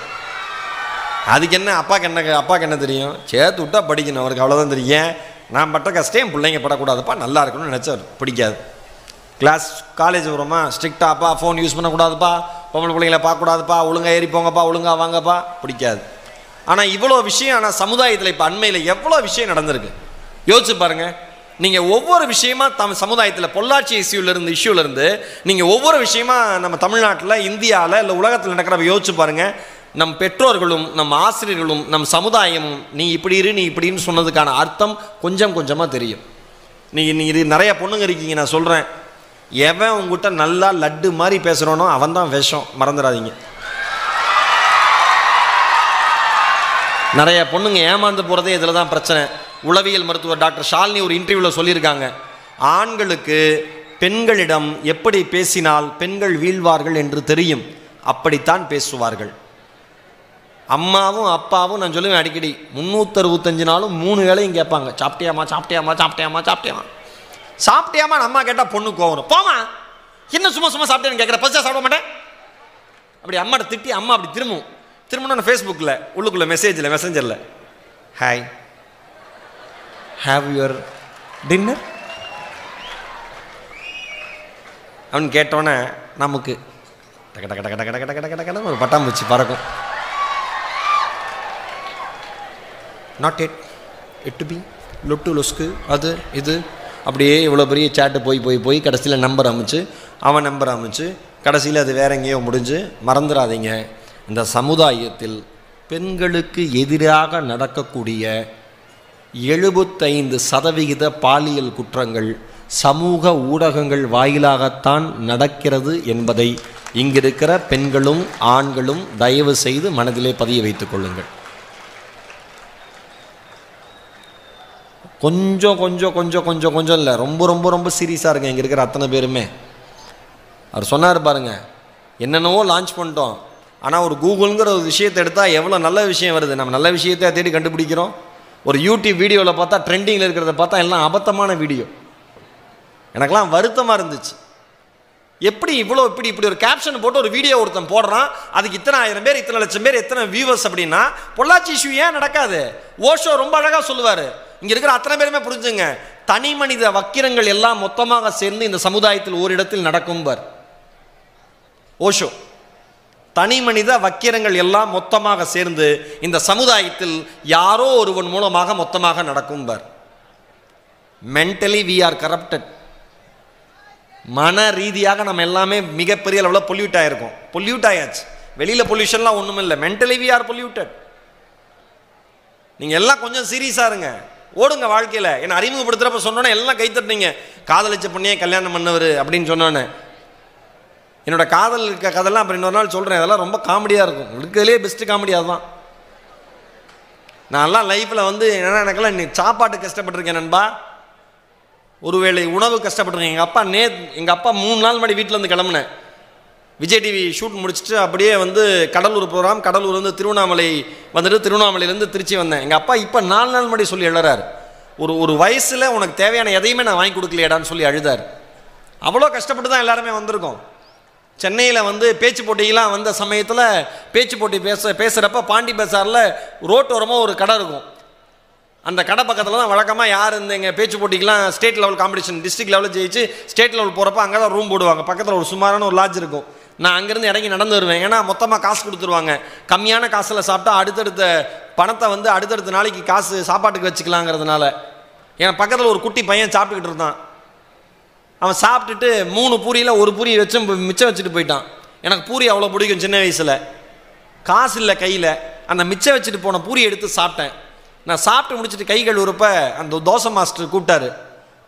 அதுக்கு என்ன அப்பாவுக்கு என்ன தெரியும்? சேர்த்து விட்டா படிக்கணும், அவருக்கு அவ்வளோதான் தெரியும். ஏன் நான் பட்ட கஷ்டம் பிள்ளைங்க படக்கூடாதுப்பா, நல்லா இருக்கணும்னு நினச்சார். பிடிக்காது. காலேஜ் வருமா ஸ்ட்ரிக்டாப்பா, ஃபோன் யூஸ் பண்ணக்கூடாதுப்பா, பொம்பளை பிள்ளைங்களை பார்க்கக்கூடாதுப்பா, ஒழுங்காக ஏறி போங்கப்பா, ஒழுங்காக வாங்கப்பா, பிடிக்காது. ஆனால் இவ்வளோ விஷயம், ஆனால் சமுதாயத்தில் இப்போ அண்மையில் எவ்வளோ விஷயம் நடந்திருக்கு யோசிச்சு பாருங்க. நீங்கள் ஒவ்வொரு விஷயமா சமுதாயத்தில் பொள்ளாச்சி இஷ்யூலேருந்து நீங்கள் ஒவ்வொரு விஷயமா நம்ம தமிழ்நாட்டில், இந்தியாவில், இல்லை உலகத்தில் நடக்கிறப்ப யோசிச்சு பாருங்கள். நம் பெற்றோர்களும் நம் ஆசிரியர்களும் நம் சமுதாயமும் நீ இப்படி இரு நீ இப்படின்னு சொன்னதுக்கான அர்த்தம் கொஞ்சம் கொஞ்சமாக தெரியும். நீங்கள் நிறைய பொண்ணுங்க இருக்கீங்க, நான் சொல்கிறேன், எவன் உங்ககிட்ட நல்லா லட்டு மாதிரி பேசுகிறானோ அவன் தான் விஷம், மறந்துடாதீங்க. நிறைய பொண்ணுங்க ஏமாந்து போகிறதே இதில் தான் பிரச்சனை. உளவியல் மருத்துவர் டாக்டர் ஷாலினி ஒரு இன்டர்வியூவில் சொல்லியிருக்காங்க, ஆண்களுக்கு பெண்களிடம் எப்படி பேசினால் பெண்கள் வீழ்வார்கள் என்று தெரியும், அப்படித்தான் பேசுவார்கள். அம்மாவும் அப்பாவும் நான் சொல்லுவேன் அடிக்கடி, 365 நாளும் 3 வேளையும் கேட்பாங்க, சாப்பிட்டியாமா சாப்பிட்டியாமா சாப்பிட்டியாமா சாப்பிட்டியாமா சாப்பிட்டியாமா. அம்மா கேட்டால் பொண்ணு கோவம், போமா என்ன சும்மா சாப்பிட்டேன்னு கேட்குற, பச்சா சாப்பிட மாட்டேன் அப்படி அம்மாட்ட திட்டி, அம்மா அப்படி திரும்பணும் ஃபேஸ்புக்கில் உள்ளுக்குள்ளே மெசேஞ்சரில் ஹாய் ஹாவ் யுவர் டின்னர் அவன் கேட்டோன்னே நமக்கு டக டக டக டக டக டக டக ஒரு பட்டாம்பூச்சி பறக்கும். நாட் எட் பி லொட்டு லொஸ்கு அது இது அப்படியே இவ்வளோ பெரிய சேட்டு போய் கடைசியில் நம்பர் அமைச்சு கடைசியில் அது வேற எங்கேயோ முடிஞ்சு. மறந்துடாதீங்க, இந்த சமுதாயத்தில் பெண்களுக்கு எதிராக நடக்கக்கூடிய 75% பாலியல் குற்றங்கள் சமூக ஊடகங்கள் வாயிலாகத்தான் நடக்கிறது என்பதை இங்கிருக்கிற பெண்களும் ஆண்களும் தயவு செய்து மனதிலே பதிய வைத்துக் கொள்ளுங்கள். கொஞ்சம் இல்லை, ரொம்ப சீரியஸாக இருங்க. இங்கே இருக்கிற அத்தனை பேருமே அவர் சொன்னார் பாருங்க, என்னென்னவோ லான்ச் பண்ணிட்டோம், ஆனால் ஒரு கூகுள்ங்கிற ஒரு விஷயத்தை எடுத்தால் எவ்வளோ நல்ல விஷயம் வருது. நம்ம நல்ல விஷயத்தை தேடி கண்டுபிடிக்கிறோம். ஒரு யூடியூப் வீடியோவில் பார்த்தா ட்ரெண்டிங்கில் இருக்கிறத பார்த்தா எல்லாம் அபத்தமான வீடியோ. எனக்கெல்லாம் வருத்தமாக இருந்துச்சு. எப்படி இப்படி ஒரு கேப்ஷன் போட்டு ஒரு வீடியோ ஒருத்தன் போடுறான், அதுக்கு இத்தனை 1000 பேர், இத்தனை லட்சம் பேர், எத்தனை வியூவர்ஸ் அப்படின்னா பொள்ளாச்சி இஷ்யூ ஏன் நடக்காது? ஓஷோ ரொம்ப அழகாக சொல்லுவார். இங்கே இருக்கிற அத்தனை பேருமே புரிஞ்சுங்க, தனி மனித வக்கிரங்கள் எல்லாம் மொத்தமாக சேர்ந்து இந்த சமுதாயத்தில் ஓரிடத்தில் நடக்கும்பார் ஓஷோ. தனி மனித வக்கிரங்கள் எல்லாம் மொத்தமாக சேர்ந்து இந்த சமுதாயத்தில் யாரோ ஒருவன் மூலமாக மொத்தமாக நடக்கும்பார். Mentally we are corrupted. மன ரீதியாக நம்ம எல்லாமே மிகப்பெரிய அளவில் பொல்யூட் ஆயாச்சு. வெளியில் பொல்யூஷன்லாம் ஒன்றும் இல்லை, மென்டலி வி ஆர் பொல்யூட்டட். நீங்கள் எல்லாம் கொஞ்சம் சீரியஸாக இருங்க, ஓடுங்க வாழ்க்கையில். என்னை அறிமுகப்படுத்துகிறப்ப சொன்னோன்னே எல்லாம் கைத்தட்டினீங்க, காதலிச்ச பொண்ணையே கல்யாணம் பண்ணவர் அப்படின்னு சொன்னோன்னே. என்னோட காதல் இருக்க கதெல்லாம் அப்புறம் இன்னொரு நாள் சொல்கிறேன், அதெல்லாம் ரொம்ப காமெடியாக இருக்கும். இருக்கிறதுலே பெஸ்ட்டு காமெடி அதுதான். நான்லாம் லைஃப்பில் எனக்கெல்லாம் இன்னைக்கு சாப்பாட்டு கஷ்டப்பட்டுருக்கேன் நண்பா, ஒருவேளை உணவு கஷ்டப்பட்டுருக்கேன். எங்கள் அப்பா 3 நாள் முன்னாடி வீட்டிலேருந்து கிளம்புனேன். விஜய் டிவி ஷூட் முடிச்சுட்டு அப்படியே கடலூர் ப்ரோக்ராம், கடலூர் திருவண்ணாமலை திருவண்ணாமலையிலேருந்து திருச்சி வந்தேன். எங்கள் அப்பா இப்போ 4 நாள் முன்னாடி சொல்லி எழுறாரு, ஒரு வயசில் உனக்கு தேவையான எதையுமே நான் வாங்கி கொடுக்கலையடான்னு சொல்லி அழுதார். அவ்வளோ கஷ்டப்பட்டு தான் எல்லாருமே வந்திருக்கோம். சென்னையில் பேச்சு போட்டிக்கெலாம் வந்த சமயத்தில் பேச்சு போட்டி பேசுகிறப்ப பாண்டி பஜாரில் ரோட்டோரமாக ஒரு கடை இருக்கும். அந்த கடை பக்கத்தில் தான் வழக்கமாக யார் எங்கள் பேச்சு போட்டிக்கெலாம் ஸ்டேட் லெவல் காம்படிஷன், டிஸ்ட்ரிக்ட் லெவலில் ஜெயிச்சு ஸ்டேட் லெவல் போகிறப்ப அங்கே தான் ரூம் போடுவாங்க. பக்கத்தில் ஒரு சுமாரான ஒரு லாட்ஜ் இருக்கும். நான் அங்கேருந்து இறங்கி நடந்து வருவேன், ஏன்னா மொத்தமாக காசு கொடுத்துருவாங்க. கம்மியான காசில் சாப்பிட்டா அடுத்தடுத்த பணத்தை அடுத்தடுத்த நாளைக்கு காசு சாப்பாட்டுக்கு வச்சுக்கலாங்கிறதுனால. ஏன்னா பக்கத்தில் ஒரு குட்டி பையன் சாப்பிட்டுக்கிட்டு இருந்தான். அவன் சாப்பிட்டுட்டு 3 பூரியில் ஒரு பூரி மிச்சம் வச்சுட்டு போயிட்டான். எனக்கு பூரி அவ்வளோ பிடிக்கும் சின்ன வயசில். காசு இல்லை கையில், அந்த மிச்சம் வச்சுட்டு போன பூரி எடுத்து சாப்பிட்டேன். நான் சாப்பிட்டு முடிச்சுட்டு கை கழுவுறப்ப அந்த தோசை மாஸ்டர் கூப்பிட்டாரு,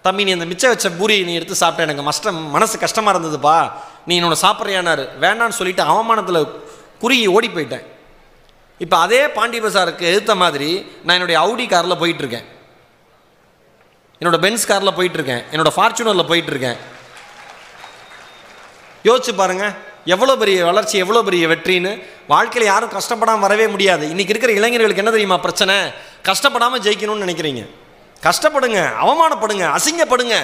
தம்பி நீ அந்த மிச்சம் வச்ச பூரி நீ எடுத்து சாப்பிட்டேன், எனக்கு மனசு கஷ்டமாக இருந்ததுப்பா, நீ என்னோட சாப்பிட்றியானாரு. வேண்டான்னு சொல்லிட்டு அவமானத்தில் குறுகி ஓடி போயிட்டேன். இப்போ அதே பாண்டி பஜாருக்கு எதிர்த்த மாதிரி நான் என்னுடைய அவுடி காரில் போயிட்டுருக்கேன், என்னோட பென்ஸ் காரில் போயிட்டுருக்கேன், என்னோட ஃபார்ச்சுனரில் போயிட்டுருக்கேன். யோசிச்சு பாருங்க, எவ்வளோ பெரிய வளர்ச்சி, எவ்வளோ பெரிய வெற்றின்னு. வாழ்க்கையில் யாரும் கஷ்டப்படாமல் வரவே முடியாது. இன்றைக்கி இருக்கிற இளைஞர்களுக்கு என்ன தெரியுமா பிரச்சனை? கஷ்டப்படாமல் ஜெயிக்கணும்னு நினைக்கிறீங்க. கஷ்டப்படுங்க, அவமானப்படுங்க, அசிங்கப்படுங்க.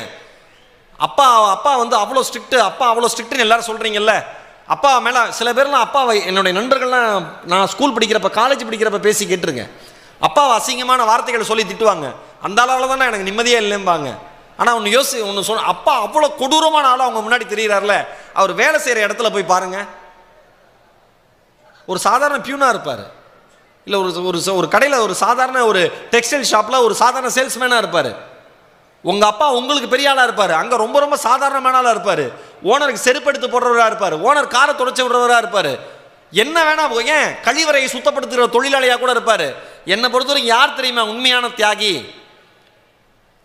அப்பா வந்து அவ்வளோ ஸ்ட்ரிக்ட்டு, அப்பா அவ்வளோ ஸ்ட்ரிக்ட்டுன்னு எல்லாரும் சொல்கிறீங்கல்ல. அப்பா மேலே சில பேர்லாம் அப்பாவை, என்னுடைய நண்பர்கள்லாம் நான் ஸ்கூல் படிக்கிறப்ப, காலேஜ் படிக்கிறப்ப பேசி கேட்டிருக்கேன். அப்பாவை அசிங்கமான வார்த்தைகளை சொல்லி திட்டுவாங்க. அந்த அளவில் தானே எனக்கு நிம்மதியே இல்லைம்பாங்க. ஆனால் ஒன்று சொன்ன, அப்பா அவ்வளோ கொடூரமான ஆளாக அவங்க முன்னாடி தெரிகிறார்ல. அவர் வேலை செய்கிற இடத்துல போய் பாருங்கள், ஒரு சாதாரண பியூனாக இருப்பார், இல்லை ஒரு கடையில் ஒரு சாதாரண ஒரு டெக்ஸ்டைல் ஷாப்பில் ஒரு சாதாரண சேல்ஸ்மேனாக இருப்பார். உங்கள் அப்பா உங்களுக்கு பெரிய ஆளாக இருப்பார், அங்கே ரொம்ப ரொம்ப சாதாரணமான ஆளாக இருப்பார். ஓனருக்கு செருப்படுத்து போடுறவராக இருப்பார், ஓனர் காரை துடைச்சி விடுறவராக இருப்பார், என்ன வேணா ஏன் கழிவறையை சுத்தப்படுத்துகிற தொழிலாளியாக கூட இருப்பார். என்னை பொறுத்தவரைக்கும் யார் தெரியுமா உண்மையான தியாகி?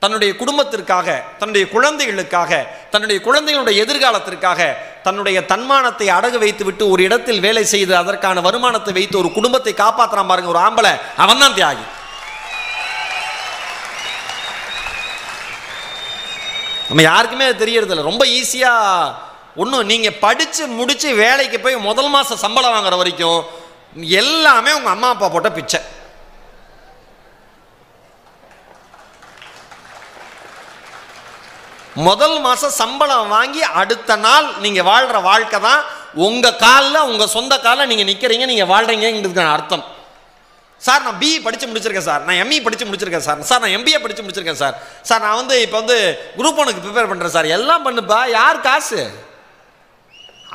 தன்னுடைய குடும்பத்திற்காக, தன்னுடைய குழந்தைகளுக்காக, தன்னுடைய குழந்தைகளுடைய எதிர்காலத்திற்காக தன்னுடைய தன்மானத்தை அடகு வைத்து விட்டு ஒரு இடத்தில் வேலை செய்து அதற்கான வருமானத்தை வைத்து ஒரு குடும்பத்தை காப்பாற்றுறான் பாருங்க ஒரு ஆம்பளை, அவன் தான் தியாகி. நம்ம யாருக்குமே அது தெரியறதில்ல. ரொம்ப ஈஸியாக ஒன்றும் நீங்கள் படித்து முடித்து வேலைக்கு போய் முதல் மாதம் சம்பளம் வாங்குற வரைக்கும் எல்லாமே உங்கள் அம்மா அப்பா போட்ட பிச்சை. முதல் மாதம் சம்பளம் வாங்கி அடுத்த நாள் நீங்கள் வாழ்கிற வாழ்க்கை தான் உங்கள் காலில், உங்கள் சொந்த காலில் நீங்கள் நிற்கிறீங்க, நீங்கள் வாழ்கிறீங்கிறதுக்கான அர்த்தம். சார் நான் பிஇ படித்து முடிச்சிருக்கேன் சார், நான் எம்இ படித்து முடிச்சிருக்கேன் சார், சார் நான் எம்பிஏ படித்து முடிச்சிருக்கேன் சார், சார் நான் வந்து இப்போ வந்து குரூப் 1க்கு ப்ரிப்பேர் பண்ணுறேன் சார். எல்லாம் பண்ணுப்பா. யார் காசு?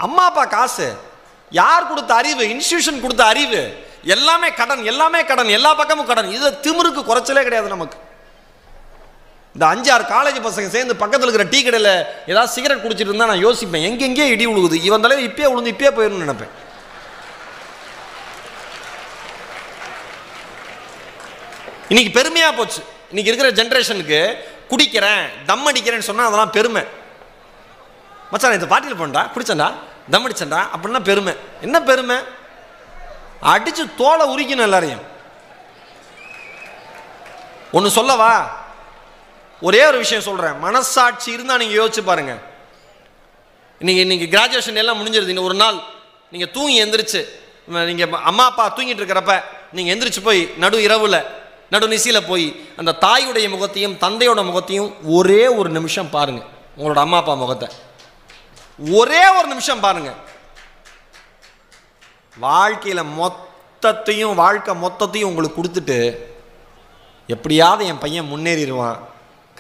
அம்மா அப்பா காசு. யார் கொடுத்த அறிவு? இன்ஸ்டிடியூஷன் கொடுத்த அறிவு. எல்லாமே கடன், எல்லாமே கடன், எல்லா பக்கமும் கடன். இது திமிருக்கு குறைச்சலே கிடையாது நமக்கு. இந்த 5-6 காலேஜ் பசங்க சேர்ந்து பக்கத்தில் இருக்கிற டீ கடையில் ஏதாவது சிகரெட் குடிச்சிட்டு இருந்தால் நான் யோசிப்பேன், எங்கெங்கே இடி விழுகுது, இவன் தலைவர் இப்பயே விழுந்து இப்பயே போயிடணும்னு நினைப்பேன். இன்னைக்கு பெருமையாக போச்சு. இன்னைக்கு இருக்கிற ஜென்ரேஷனுக்கு குடிக்கிறேன், தம் அடிக்கிறேன்னு சொன்னால் அதெல்லாம் பெருமை. மச்சான் இந்த பார்ட்டியில் போண்டா, குடிச்சண்டா, தம் அடிச்சண்டா அப்படின்னா பெருமை. என்ன பெருமை? அடித்து தோலை உரிக்கணும் எல்லாரையும். ஒன்று சொல்லவா? ஒரே ஒரு விஷயம் சொல்கிறேன், மனசாட்சி இருந்தால் நீங்கள் யோசிச்சு பாருங்கள். இன்னைக்கு கிராஜுவேஷன் எல்லாம் முடிஞ்சிருது. இன்னும் ஒரு நாள் நீங்கள் தூங்கி எந்திரிச்சு, நீங்கள் அம்மா அப்பா தூங்கிட்டு இருக்கிறப்ப நீங்கள் எந்திரிச்சு போய் நடு இரவில் நடுநிசியில் போய் அந்த தாயுடைய முகத்தையும் தந்தையோட முகத்தையும் ஒரே ஒரு நிமிஷம் பாருங்கள். உங்களோட அம்மா அப்பா முகத்தை ஒரே ஒரு நிமிஷம் பாருங்கள். வாழ்க்கையில் வாழ்க்கை மொத்தத்தையும் உங்களுக்கு கொடுத்துட்டு எப்படியாவது என் பையன் முன்னேறிடுவான்,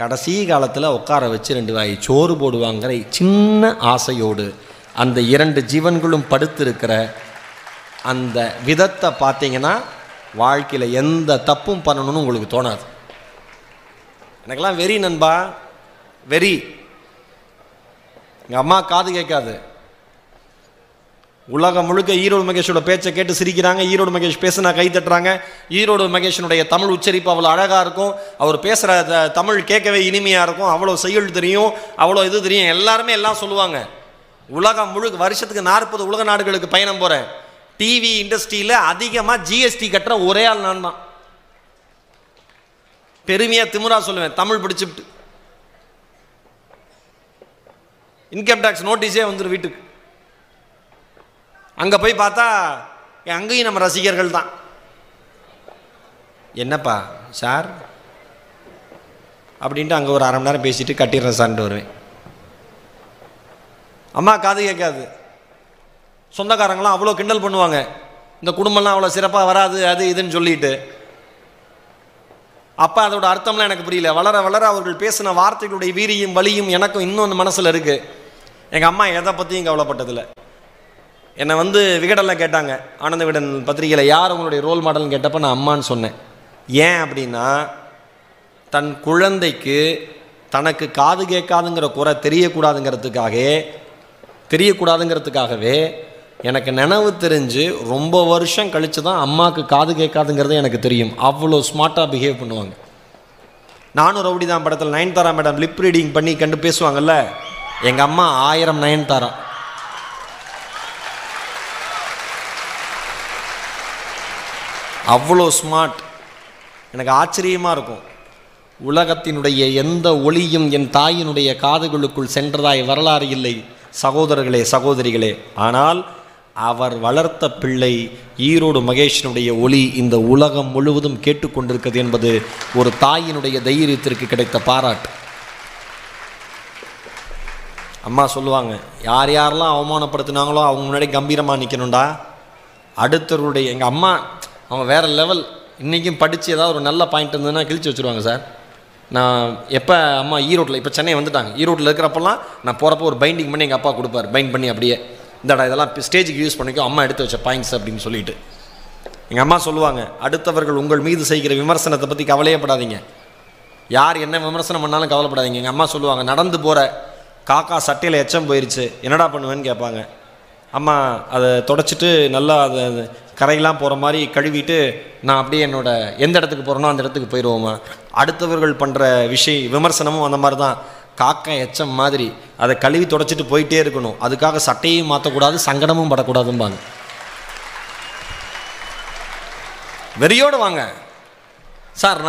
கடைசி காலத்தில் உட்கார வச்சு 2 வாய் சோறு போடுவாங்கிற சின்ன ஆசையோடு அந்த 2 ஜீவன்களும் படுத்திருக்கிற அந்த விதத்தை பார்த்தீங்கன்னா வாழ்க்கையில் எந்த தப்பும் பண்ணணும்னு உங்களுக்கு தோணாது. எனக்கெல்லாம் வெறி நண்பா, வெறி. எங்கள் அம்மா காது கேட்காது. உலகம் முழுக்க ஈரோடு மகேஷோட பேச்சை கேட்டு சிரிக்கிறாங்க. ஈரோடு மகேஷ் பேசுனா கை தட்டுறாங்க. ஈரோடு மகேஷனுடைய தமிழ் உச்சரிப்பு அவ்வளோ அழகாக இருக்கும். அவர் பேசுகிற தமிழ் கேட்கவே இனிமையாக இருக்கும். அவ்வளோ செய்யுள் தெரியும், அவ்வளோ இது தெரியும். எல்லாருமே எல்லாம் சொல்லுவாங்க. உலகம் முழுக்க வருஷத்துக்கு 40 உலக நாடுகளுக்கு பயணம் போகிறேன். டிவி இண்டஸ்ட்ரியில் அதிகமாக ஜிஎஸ்டி கட்டுற ஒரே ஆள் நான் தான். பெருமையாக திமுறா சொல்லுவேன், தமிழ் படிச்சுட்டு. இன்கம் டேக்ஸ் நோட்டீஸே வந்துடும் வீட்டுக்கு. அங்கே போய் பார்த்தா அங்கேயும் நம்ம ரசிகர்கள் தான். என்னப்பா சார் அப்படின்ட்டு அங்கே ஒரு 1/2 மணி நேரம் பேசிட்டு கட்டிடுறேன் சார்ன்ட்டு வருவேன். அம்மா காது கேட்காது. சொந்தக்காரங்களாம் அவ்வளோ கிண்டல் பண்ணுவாங்க, இந்த குடும்பம்லாம் அவ்வளோ சிறப்பாக வராது அது இதுன்னு சொல்லிட்டு. அப்போ அதோட அர்த்தம்லாம் எனக்கு புரியல. வளர வளர அவர்கள் பேசின வார்த்தைகளுடைய வீரியும் வலியும் எனக்கும் இன்னும் அந்த மனசில் இருக்குது. எங்கள் அம்மா எதை பற்றியும் கவலைப்பட்டதில்லை. என்னை வந்து விகடனில் கேட்டாங்க, ஆனந்த விகடன் பத்திரிகையில், யார் உங்களுடைய ரோல் மாடல்னு கேட்டப்போ நான் அம்மான்னு சொன்னேன். ஏன் அப்படின்னா, தன் குழந்தைக்கு தனக்கு காது கேட்காதுங்கிற குறை தெரியக்கூடாதுங்கிறதுக்காகவே எனக்கு நினைவு தெரிஞ்சு ரொம்ப வருஷம் கழித்து தான் அம்மாவுக்கு காது கேட்காதுங்கிறது எனக்கு தெரியும். அவ்வளோ ஸ்மார்ட்டாக பிஹேவ் பண்ணுவாங்க. நானும் ரவுடி தான் படத்தில் நயன்தாரா மேடம் லிப் ரீடிங் பண்ணி கண்டு பேசுவாங்கல்ல, எங்கள் அம்மா 1000 நயன்தாரா. அவ்வளோ ஸ்மார்ட். எனக்கு ஆச்சரியமாக இருக்கும். உலகத்தினுடைய எந்த ஒளியும் என் தாயினுடைய காதுகளுக்குள் சென்றதாய் வரலாறு இல்லை சகோதரர்களே, சகோதரிகளே. ஆனால் அவர் வளர்த்த பிள்ளை ஈரோடு மகேஷனுடைய ஒளி இந்த உலகம் முழுவதும் கேட்டுக்கொண்டிருக்கிறது என்பது ஒரு தாயினுடைய தைரியத்திற்கு கிடைத்த பாராட்டு. அம்மா சொல்லுவாங்க, யார் யாரெல்லாம் அவமானப்படுத்தினாங்களோ அவங்க முன்னாடி கம்பீரமாக நிற்கணும்டா. அடுத்தவருடைய எங்கள் அம்மா அவங்க வேறு லெவல். இன்றைக்கும் படித்து ஏதாவது ஒரு நல்ல பாயிண்ட் இருந்ததுன்னா கிழிச்சு வச்சுருவாங்க சார். நான் எப்போ அம்மா ஈரோட்டில், இப்போ சென்னை வந்துட்டாங்க, ஈரோட்டில் இருக்கிறப்பெல்லாம் நான் போகிறப்போ ஒரு பைண்டிங் பண்ணி எங்கள் அப்பா கொடுப்பார். பைண்ட் பண்ணி அப்படியே இந்தடா இதெல்லாம் ஸ்டேஜுக்கு யூஸ் பண்ணிக்கோ, அம்மா எடுத்து வச்ச பாயிண்ட்ஸ் அப்படின்னு சொல்லிட்டு. எங்கள் அம்மா சொல்லுவாங்க, அடுத்தவர்கள் உங்கள் மீது செய்கிற விமர்சனத்தை பற்றி கவலையப்படாதீங்க, யார் என்ன விமர்சனம் பண்ணாலும் கவலைப்படாதீங்க. எங்கள் அம்மா சொல்லுவாங்க, நடந்து போகிற காக்கா சட்டையில் எச்சம் போயிடுச்சு என்னடா பண்ணுவேன்னு கேட்பாங்க. அம்மா அதை தொடச்சிட்டு நல்லா அதை கரையெல்லாம் போகிற மாதிரி கழுவிட்டு நான் அப்படியே என்னோட எந்த இடத்துக்கு போகிறேனோ அந்த இடத்துக்கு போயிடுவோம்மா. அடுத்தவர்கள் பண்ணுற விமர்சனமும் அந்த மாதிரி தான், காக்கா எச்சம் மாதிரி அதை கழுவி தொடச்சிட்டு போயிட்டே இருக்கணும். அதுக்காக சட்டையும் மாற்றக்கூடாது, சங்கடமும் படக்கூடாதும்பாங்க. வெறியோடு வாங்க சார்.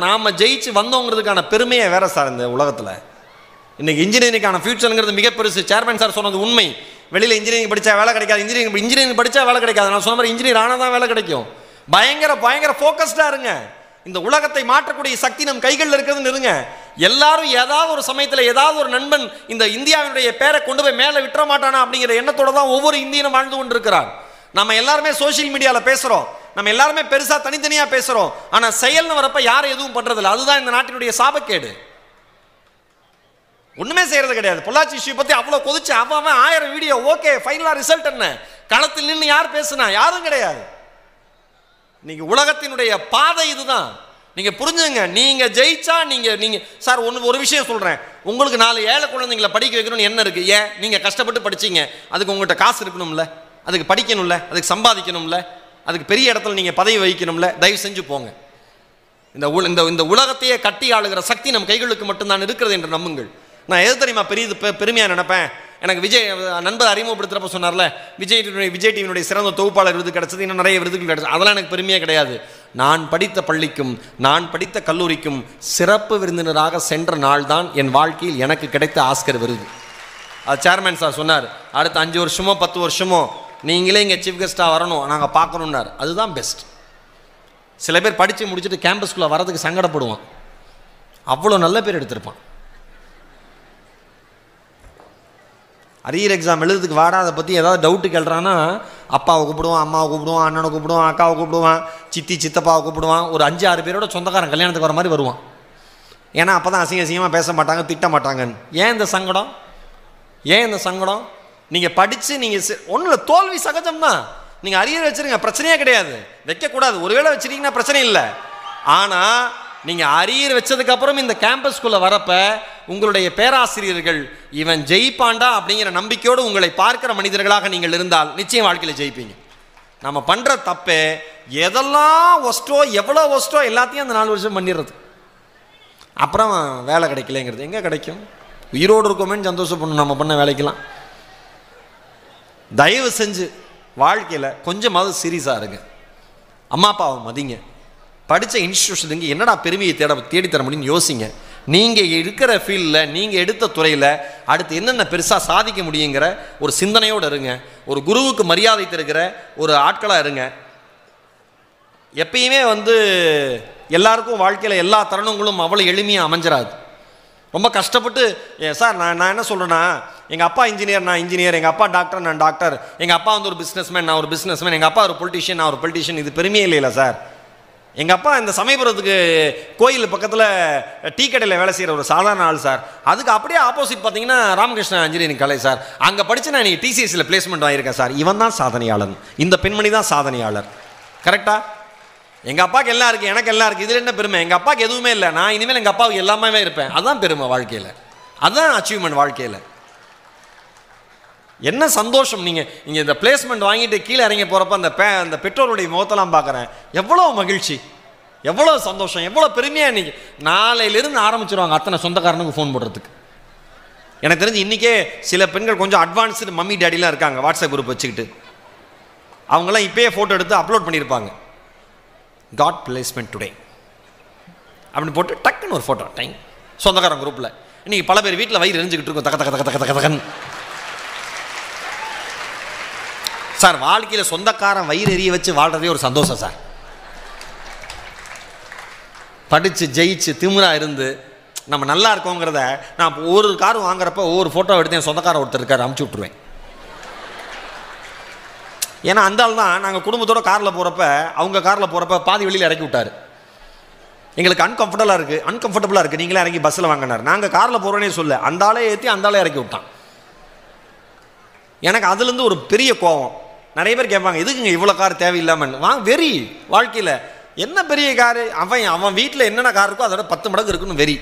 நாம் ஜெயிச்சு வந்தோங்கிறதுக்கான பெருமையை வேற சார் இந்த உலகத்தில். இன்றைக்கி இன்ஜினியரிங்கான ஃபியூச்சருங்கிறது மிக பெருசு. சேர்மன் சார் சொன்னது உண்மை. வெளியில் இன்ஜினியரிங் படித்தா வேலை கிடைக்காது, இன்ஜினியரிங் படித்தா வேலை கிடைக்காது. நான் சொன்ன மாதிரி இன்ஜினியர் ஆனால் தான் வேலை கிடைக்கும். பயங்கர ஃபோக்கஸ்டாக இருங்க. இந்த உலகத்தை மாற்றக்கூடிய சக்தி நம் கைகளில் இருக்கிறதுன்னு இருங்க. எல்லாரும் ஏதாவது ஒரு சமயத்தில் ஏதாவது ஒரு நண்பன் இந்த இந்தியாவினுடைய பேரை கொண்டு போய் மேலே விட்டுற மாட்டானா அப்படிங்கிற எண்ணத்தோடு தான் ஒவ்வொரு இந்தியனும் வாழ்ந்து கொண்டு இருக்கிறார். நம்ம எல்லாருமே சோசியல் மீடியாவில் பேசுகிறோம், நம்ம எல்லாருமே பெருசாக தனித்தனியாக பேசுகிறோம். ஆனால் செயல்னு வரப்போ யாரும் எதுவும் பண்ணுறதில்ல. அதுதான் இந்த நாட்டினுடைய சாபக்கேடு. ஒன்றுமே செய்கிறது கிடையாது. பொள்ளாச்சி இஷ்யூ பற்றி அவ்வளோ கொதிச்சு அவன் 1000 வீடியோ, ஓகே ஃபைனலாக ரிசல்ட் என்ன? களத்தில் நின்று யார் பேசுனா? யாரும் கிடையாது. இன்னைக்கு உலகத்தினுடைய பாதை இதுதான். நீங்கள் புரிஞ்சுங்க. நீங்கள் ஜெயிச்சா நீங்கள் சார் ஒரு விஷயம் சொல்கிறேன். உங்களுக்கு 4 ஏழை குழந்தைங்களை படிக்க வைக்கணும்னு என்ன இருக்குது? ஏன்? நீங்கள் கஷ்டப்பட்டு படிச்சிங்க, அதுக்கு உங்கள்கிட்ட காசு இருக்கணும்ல, அதுக்கு படிக்கணும்ல, அதுக்கு சம்பாதிக்கணும்ல, அதுக்கு பெரிய இடத்துல நீங்கள் பதவி வகிக்கணும்ல. தயவு செஞ்சு போங்க. இந்த உலகத்தையே கட்டி ஆளுகிற சக்தி நம் கைகளுக்கு மட்டும்தான் இருக்கிறது என்று நம்புங்கள். நான் எது தெரியுமா பெருமையாக நினைப்பேன்? எனக்கு விஜய் நண்பர் அறிமுகப்படுத்துகிறப்ப சொன்னார்ல, விஜய் டிவியினுடைய சிறந்த தொகுப்பாளர் விருது கிடச்சது, இன்னும் நிறைய விருதுகள் கிடச்சது. அதெல்லாம் எனக்கு பெருமையாக கிடையாது. நான் படித்த பள்ளிக்கும் நான் படித்த கல்லூரிக்கும் சிறப்பு விருந்தினராக சென்ற நாள் தான் என் வாழ்க்கையில் எனக்கு கிடைத்த ஆஸ்கர் விருது. அது சேர்மேன் சார் சொன்னார், அடுத்த 5 வருஷமோ 10 வருஷமோ நீங்களே இங்கே சீஃப் கெஸ்ட்டாக வரணும், நாங்கள் பார்க்கணுன்னார். அதுதான் பெஸ்ட். சில பேர் படித்து முடிச்சுட்டு கேம்பஸ்குள்ளே வரதுக்கு சங்கடப்படுவான். அவ்வளோ நல்ல பேர் எடுத்திருப்பான். அரியர் எக்ஸாம் எழுதுறதுக்கு வாடா, அதை பற்றி ஏதாவது டவுட்டு கேள்றான்னா அப்பாவை கூப்பிடுவான், அம்மாவை கூப்பிடுவான், அண்ணனை கூப்பிடுவான், அக்காவை கூப்பிடுவான், சித்தப்பாவை கூப்பிடுவான். ஒரு 5-6 பேரோட சொந்தக்காரன் கல்யாணத்துக்கு வர மாதிரி வருவான். ஏன்னா அப்போ தான் அசிங்கமாக பேச மாட்டாங்க, திட்ட மாட்டாங்கன்னு. ஏன் இந்த சங்கடம்? நீங்கள் படித்து நீங்கள் ஒன்றும் இல்லை, தோல்வி சகஜம்தான். நீங்கள் அரியர் வச்சுருங்க, பிரச்சனையே கிடையாது. வைக்கக்கூடாது. ஒருவேளை வச்சுருக்கீங்கன்னா பிரச்சனை இல்லை. ஆனால் நீங்கள் அரியர் வச்சதுக்கப்புறம் இந்த கேம்பஸ்குள்ளே வரப்ப உங்களுடைய பேராசிரியர்கள் இவன் ஜெயிப்பாண்டா அப்படிங்கிற நம்பிக்கையோடு உங்களை பார்க்கிற மனிதர்களாக நீங்கள் இருந்தால் நிச்சயம் வாழ்க்கையில் ஜெயிப்பீங்க. நம்ம பண்ணுற தப்பே எதெல்லாம் ஒஸ்ட்டோ எவ்வளோ ஒஸ்ட்டோ எல்லாத்தையும் அந்த 4 வருஷம் பண்ணிடுறது. அப்புறம் வேலை கிடைக்கலங்கிறது எங்கே கிடைக்கும்? உயிரோடு இருக்கோமேன்னு சந்தோஷப்படணும் நம்ம பண்ண வேலைக்கெல்லாம். தயவு செஞ்சு வாழ்க்கையில் கொஞ்சமாவது சீரியஸாக இருங்க. அம்மா அப்பாவை மதிங்க. படித்த இன்ஸ்டியூஷனுக்கு என்னடா பெருமையை தேடித்தர முடியும்னு யோசிங்க. நீங்கள் இருக்கிற ஃபீல்டில் நீங்கள் எடுத்த துறையில் அடுத்து என்னென்ன பெருசாக சாதிக்க முடியுங்கிற ஒரு சிந்தனையோடு இருங்க. ஒரு குருவுக்கு மரியாதை தருகிற ஒரு ஆட்களாக இருங்க. எப்பயுமே எல்லாருக்கும் வாழ்க்கையில் எல்லா தருணங்களும் அவ்வளோ எளிமையாக அமைஞ்சிடாது. ரொம்ப கஷ்டப்பட்டு சார் நான் என்ன சொல்கிறேன்னா, எங்கள் அப்பா இன்ஜினியர், நான் இன்ஜினியர், எங்கள் அப்பா டாக்டர், நான் டாக்டர், எங்கள் அப்பா ஒரு பிஸ்னஸ்மேன், நான் ஒரு பிஸ்னஸ்மேன், எங்கள் அப்பா ஒரு பொலிட்டிஷியன், நான் ஒரு பொலிட்டிஷியன். இது பெருமையே இல்லைல்ல சார். எங்கள் அப்பா இந்த சமயபுரத்துக்கு கோயில் பக்கத்தில் டீ கடையில் வேலை செய்கிற ஒரு சாதாரண ஆள் சார். அதுக்கு அப்படியே ஆப்போசிட் பார்த்தீங்கன்னா ராமகிருஷ்ணா இன்ஜினியரிங் காலேஜ் சார். அங்கே படித்து நான் இன்றைக்கி டிசிஎஸ்சியில் பிளேஸ்மெண்ட் வாங்கியிருக்கேன் சார். இவன் தான் சாதனையாளன், இந்த பெண்மணி தான் சாதனையாளர். கரெக்டாக? எங்கள் அப்பாவுக்கு எல்லாம் இருக்குது, எனக்கு எல்லாம் இருக்குது. இதில் என்ன பெருமை? எங்கள் அப்பாவுக்கு எதுவுமே இல்லை, நான் இனிமேல் எங்கள் அப்பாவுக்கு எல்லாமே இருப்பேன். அதுதான் பெருமை வாழ்க்கையில், அதுதான் அச்சீவ்மெண்ட் வாழ்க்கையில். என்ன சந்தோஷம்! நீங்கள் இங்கே இந்த பிளேஸ்மெண்ட் வாங்கிட்டு கீழே இறங்கி போகிறப்ப அந்த பெற்றோருடைய முகத்தெல்லாம் பார்க்குறேன். எவ்வளோ மகிழ்ச்சி, எவ்வளோ சந்தோஷம், எவ்வளோ பெருமையாக. இன்றைக்கி நாளையிலிருந்து ஆரம்பிச்சிருவாங்க அத்தனை சொந்தக்காரனுக்கு ஃபோன் போடுறதுக்கு. எனக்கு தெரிஞ்சு இன்றைக்கே சில பெண்கள் கொஞ்சம் அட்வான்ஸ்டு மம்மி டேடிலாம் இருக்காங்க, வாட்ஸ்அப் குரூப் வச்சுக்கிட்டு. அவங்களாம் இப்போயே ஃபோட்டோ எடுத்து அப்லோட் பண்ணியிருப்பாங்க. காட் பிளேஸ்மெண்ட் டுடே அப்படின்னு போட்டு டக்குன்னு ஒரு ஃபோட்டோ டைம் சொந்தக்காரன் குரூப்பில். இன்றைக்கி பல பேர் வீட்டில் வயிறு எரிஞ்சுக்கிட்டு இருக்கும், தக்க தக்க தக்க தக்க தக்கன். சார் வாழ்க்கையில் சொந்தக்காரன் வயிறு எரிய வச்சு வாழ்கிறதே ஒரு சந்தோஷம் சார். படித்து ஜெயிச்சு திமிரா இருந்து நம்ம நல்லா இருக்கோங்கிறத நான் ஒவ்வொரு காரும் வாங்குறப்ப ஒவ்வொரு ஃபோட்டோ எடுத்து என் சொந்தக்காரன் ஒருத்தர் இருக்கார் அமுச்சு விட்ருவேன். ஏன்னா அந்த ஆள் தான் நாங்கள் குடும்பத்தோட காரில் போகிறப்ப அவங்க காரில் போகிறப்ப பாதி வெளியில் இறக்கி விட்டார். எங்களுக்கு அன்கம்ஃபர்டபுளாக இருக்குது நீங்களே இறங்கி பஸ்ஸில் வாங்கினார். நாங்கள் காரில் போகிறோன்னே சொல்ல அந்த ஆளே ஏற்றி அந்த ஆளே இறக்கி விட்டான். எனக்கு அதுலேருந்து ஒரு பெரிய கோபம். நிறைய பேர் கேட்பாங்க எதுக்குங்க இவ்வளோ கார் தேவையில்லாமல் வெறி. வாழ்க்கையில் என்ன பெரிய காரு, அவன் வீட்டில் என்னென்ன கார் இருக்கோ அதோட 10 மடங்கு இருக்குன்னு வெறி.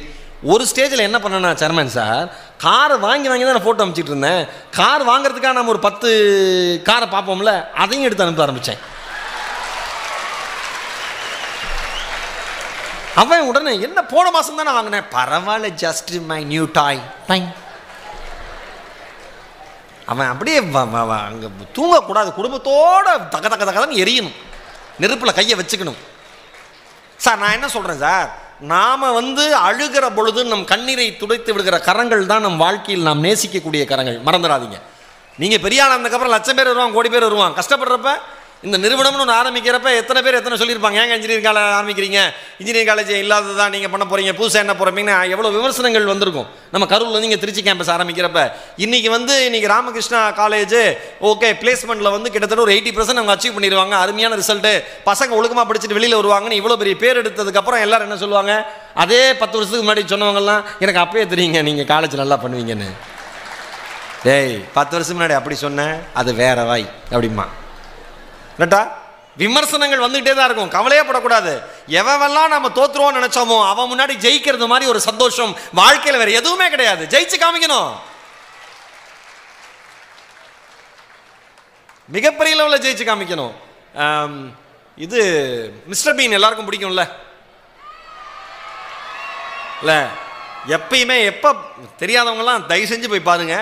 ஒரு ஸ்டேஜில் என்ன பண்ணேன்னா சேர்மன் சார், காரை வாங்கி தான் நான் ஃபோட்டோ அனுப்பிச்சிட்டு இருந்தேன். கார் வாங்குறதுக்காக நம்ம ஒரு 10 காரை பார்ப்போம்ல, அதையும் எடுத்து அனுப்ப ஆரம்பித்தேன். அவன் உடனே என்ன போன மாதம் தானே வாங்கினேன், பரவாயில்ல just my new toy time. அவன் அப்படியே அங்கே தூங்கக்கூடாது, குடும்பத்தோட தக்க தக்க தக்கதான் எரியணும், நெருப்பில் கையை வச்சுக்கணும். சார் நான் என்ன சொல்கிறேன் சார், நாம் அழுகிற பொழுது நம் கண்ணீரை துடைத்து விடுகிற கரங்கள் தான் நம் வாழ்க்கையில் நாம் நேசிக்கக்கூடிய கரங்கள். மறந்துடாதீங்க. நீங்கள் பெரிய ஆள் ஆனதுக்கப்புறம் 1,00,000 பேர் வருவாங்க, கோடி பேர் வருவாங்க. கஷ்டப்படுறப்ப இந்த நிறுவனம்னு ஒன்று ஆரம்பிக்கிறப்ப எத்தனை பேர் எத்தனை சொல்லியிருப்பாங்க, ஏங்க இன்ஜினியரிங் காலேஜ் ஆரம்பிக்கிறீங்க, இன்ஜினியரிங் காலேஜ் இல்லாததான் நீங்கள் பண்ண போகிறீங்க, புதுசாக என்ன போகிறீங்கன்னா எவ்வளோ விமர்சனங்கள் வந்திருக்கும். நம்ம கரூரில் நீங்கள் திருச்சி கேம்பஸ் ஆரம்பிக்கிறப்ப இன்றைக்கி ராமகிருஷ்ணா காலேஜ் ஓகே பிளேஸ்மெண்ட்டில் கிட்டத்தட்ட ஒரு 80% அவங்க அச்சீவ் பண்ணிடுவாங்க, அருமையான ரிசல்ட்டு, பசங்க ஒழுக்கமாக படிச்சுட்டு வெளியில் வருவாங்கன்னு இவ்வளோ பெரிய பேர் எடுத்ததுக்கப்புறம் எல்லாரும் என்ன சொல்லுவாங்க, அதே 10 வருஷத்துக்கு முன்னாடி சொன்னவங்கலாம் எனக்கு அப்பயே தெரியுங்க நீங்கள் காலேஜ் நல்லா பண்ணுவீங்கன்னு. டேய் 10 வருஷம் முன்னாடி அப்படி சொன்னேன், அது வேற வாய் அப்படிமா நட்டா. விமர்சனங்கள் வந்துகிட்டே தான் இருக்கும், கவலையே படக்கூடாது. எவெல்லாம் நம்ம தோத்துருவோம் நினைச்சோமோ அவன் முன்னாடி ஜெயிக்கிறது மாதிரி ஒரு சந்தோஷம் வாழ்க்கையில் வேற எதுவுமே கிடையாது. ஜெயிச்சு காமிக்கணும், மிகப்பெரிய லெவலில் ஜெயிச்சு காமிக்கணும். இது மிஸ்டர் பீன் எல்லாருக்கும் பிடிக்கும்ல இல்ல, எப்பயுமே எப்போ தெரியாதவங்கலாம் தயவு செஞ்சு போய் பாருங்க.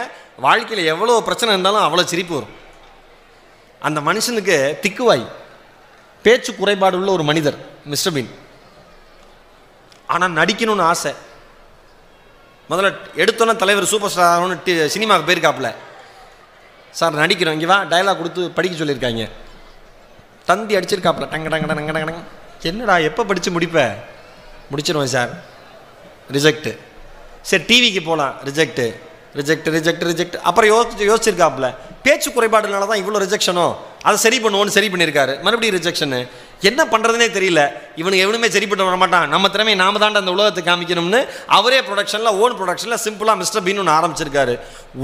வாழ்க்கையில் எவ்வளோ பிரச்சனை இருந்தாலும் அவ்வளோ சிரிப்பு வரும். அந்த மனுஷனுக்கு திக்குவாய், பேச்சு குறைபாடு உள்ள ஒரு மனிதர் மிஸ்டர் பீன். ஆனால் நடிக்கணும்னு ஆசை. முதல்ல எடுத்தோன்னே தலைவர் சூப்பர் ஸ்டார் ஆகணும்னு சினிமாவுக்கு போயிருக்காப்புல. சார் நடிக்கிறோம், இங்கே வா டயலாக் கொடுத்து படிக்க சொல்லியிருக்காங்க. தந்தி அடிச்சிருக்காப்புல, டங்க டங்க டங்க டங்க. என்னடா எப்போ படித்து முடிப்ப? முடிச்சிருவேன் சார். ரிஜெக்டு. சரி டிவிக்கு போகலாம், ரிஜெக்டு ரிஜெக்ட் ரிஜெக்ட் ரிஜெக்ட். அப்புறம் யோசிச்சிருக்காப்புல, பேச்சு குறைபாடுனால தான் இவ்வளோ ரிஜெக்ஷனோ, அதை சரி பண்ணுவோன்னு சரி பண்ணியிருக்காரு, மறுபடியும் ரிஜெக்ஷனு. என்ன பண்ணுறதுனே தெரியல. இவனுக்கு எவனுமே சரி பண்ண வர மாட்டான், நம்ம திறமை நாம தாண்ட அந்த உலகத்தை காமிக்கணும்னு அவரே ப்ரொடக்ஷனில் ஓன் ப்ரொடக்ஷனில் சிம்பிளாக மிஸ்டர் பீன் ஒன்று ஆரம்பிச்சிருக்காரு.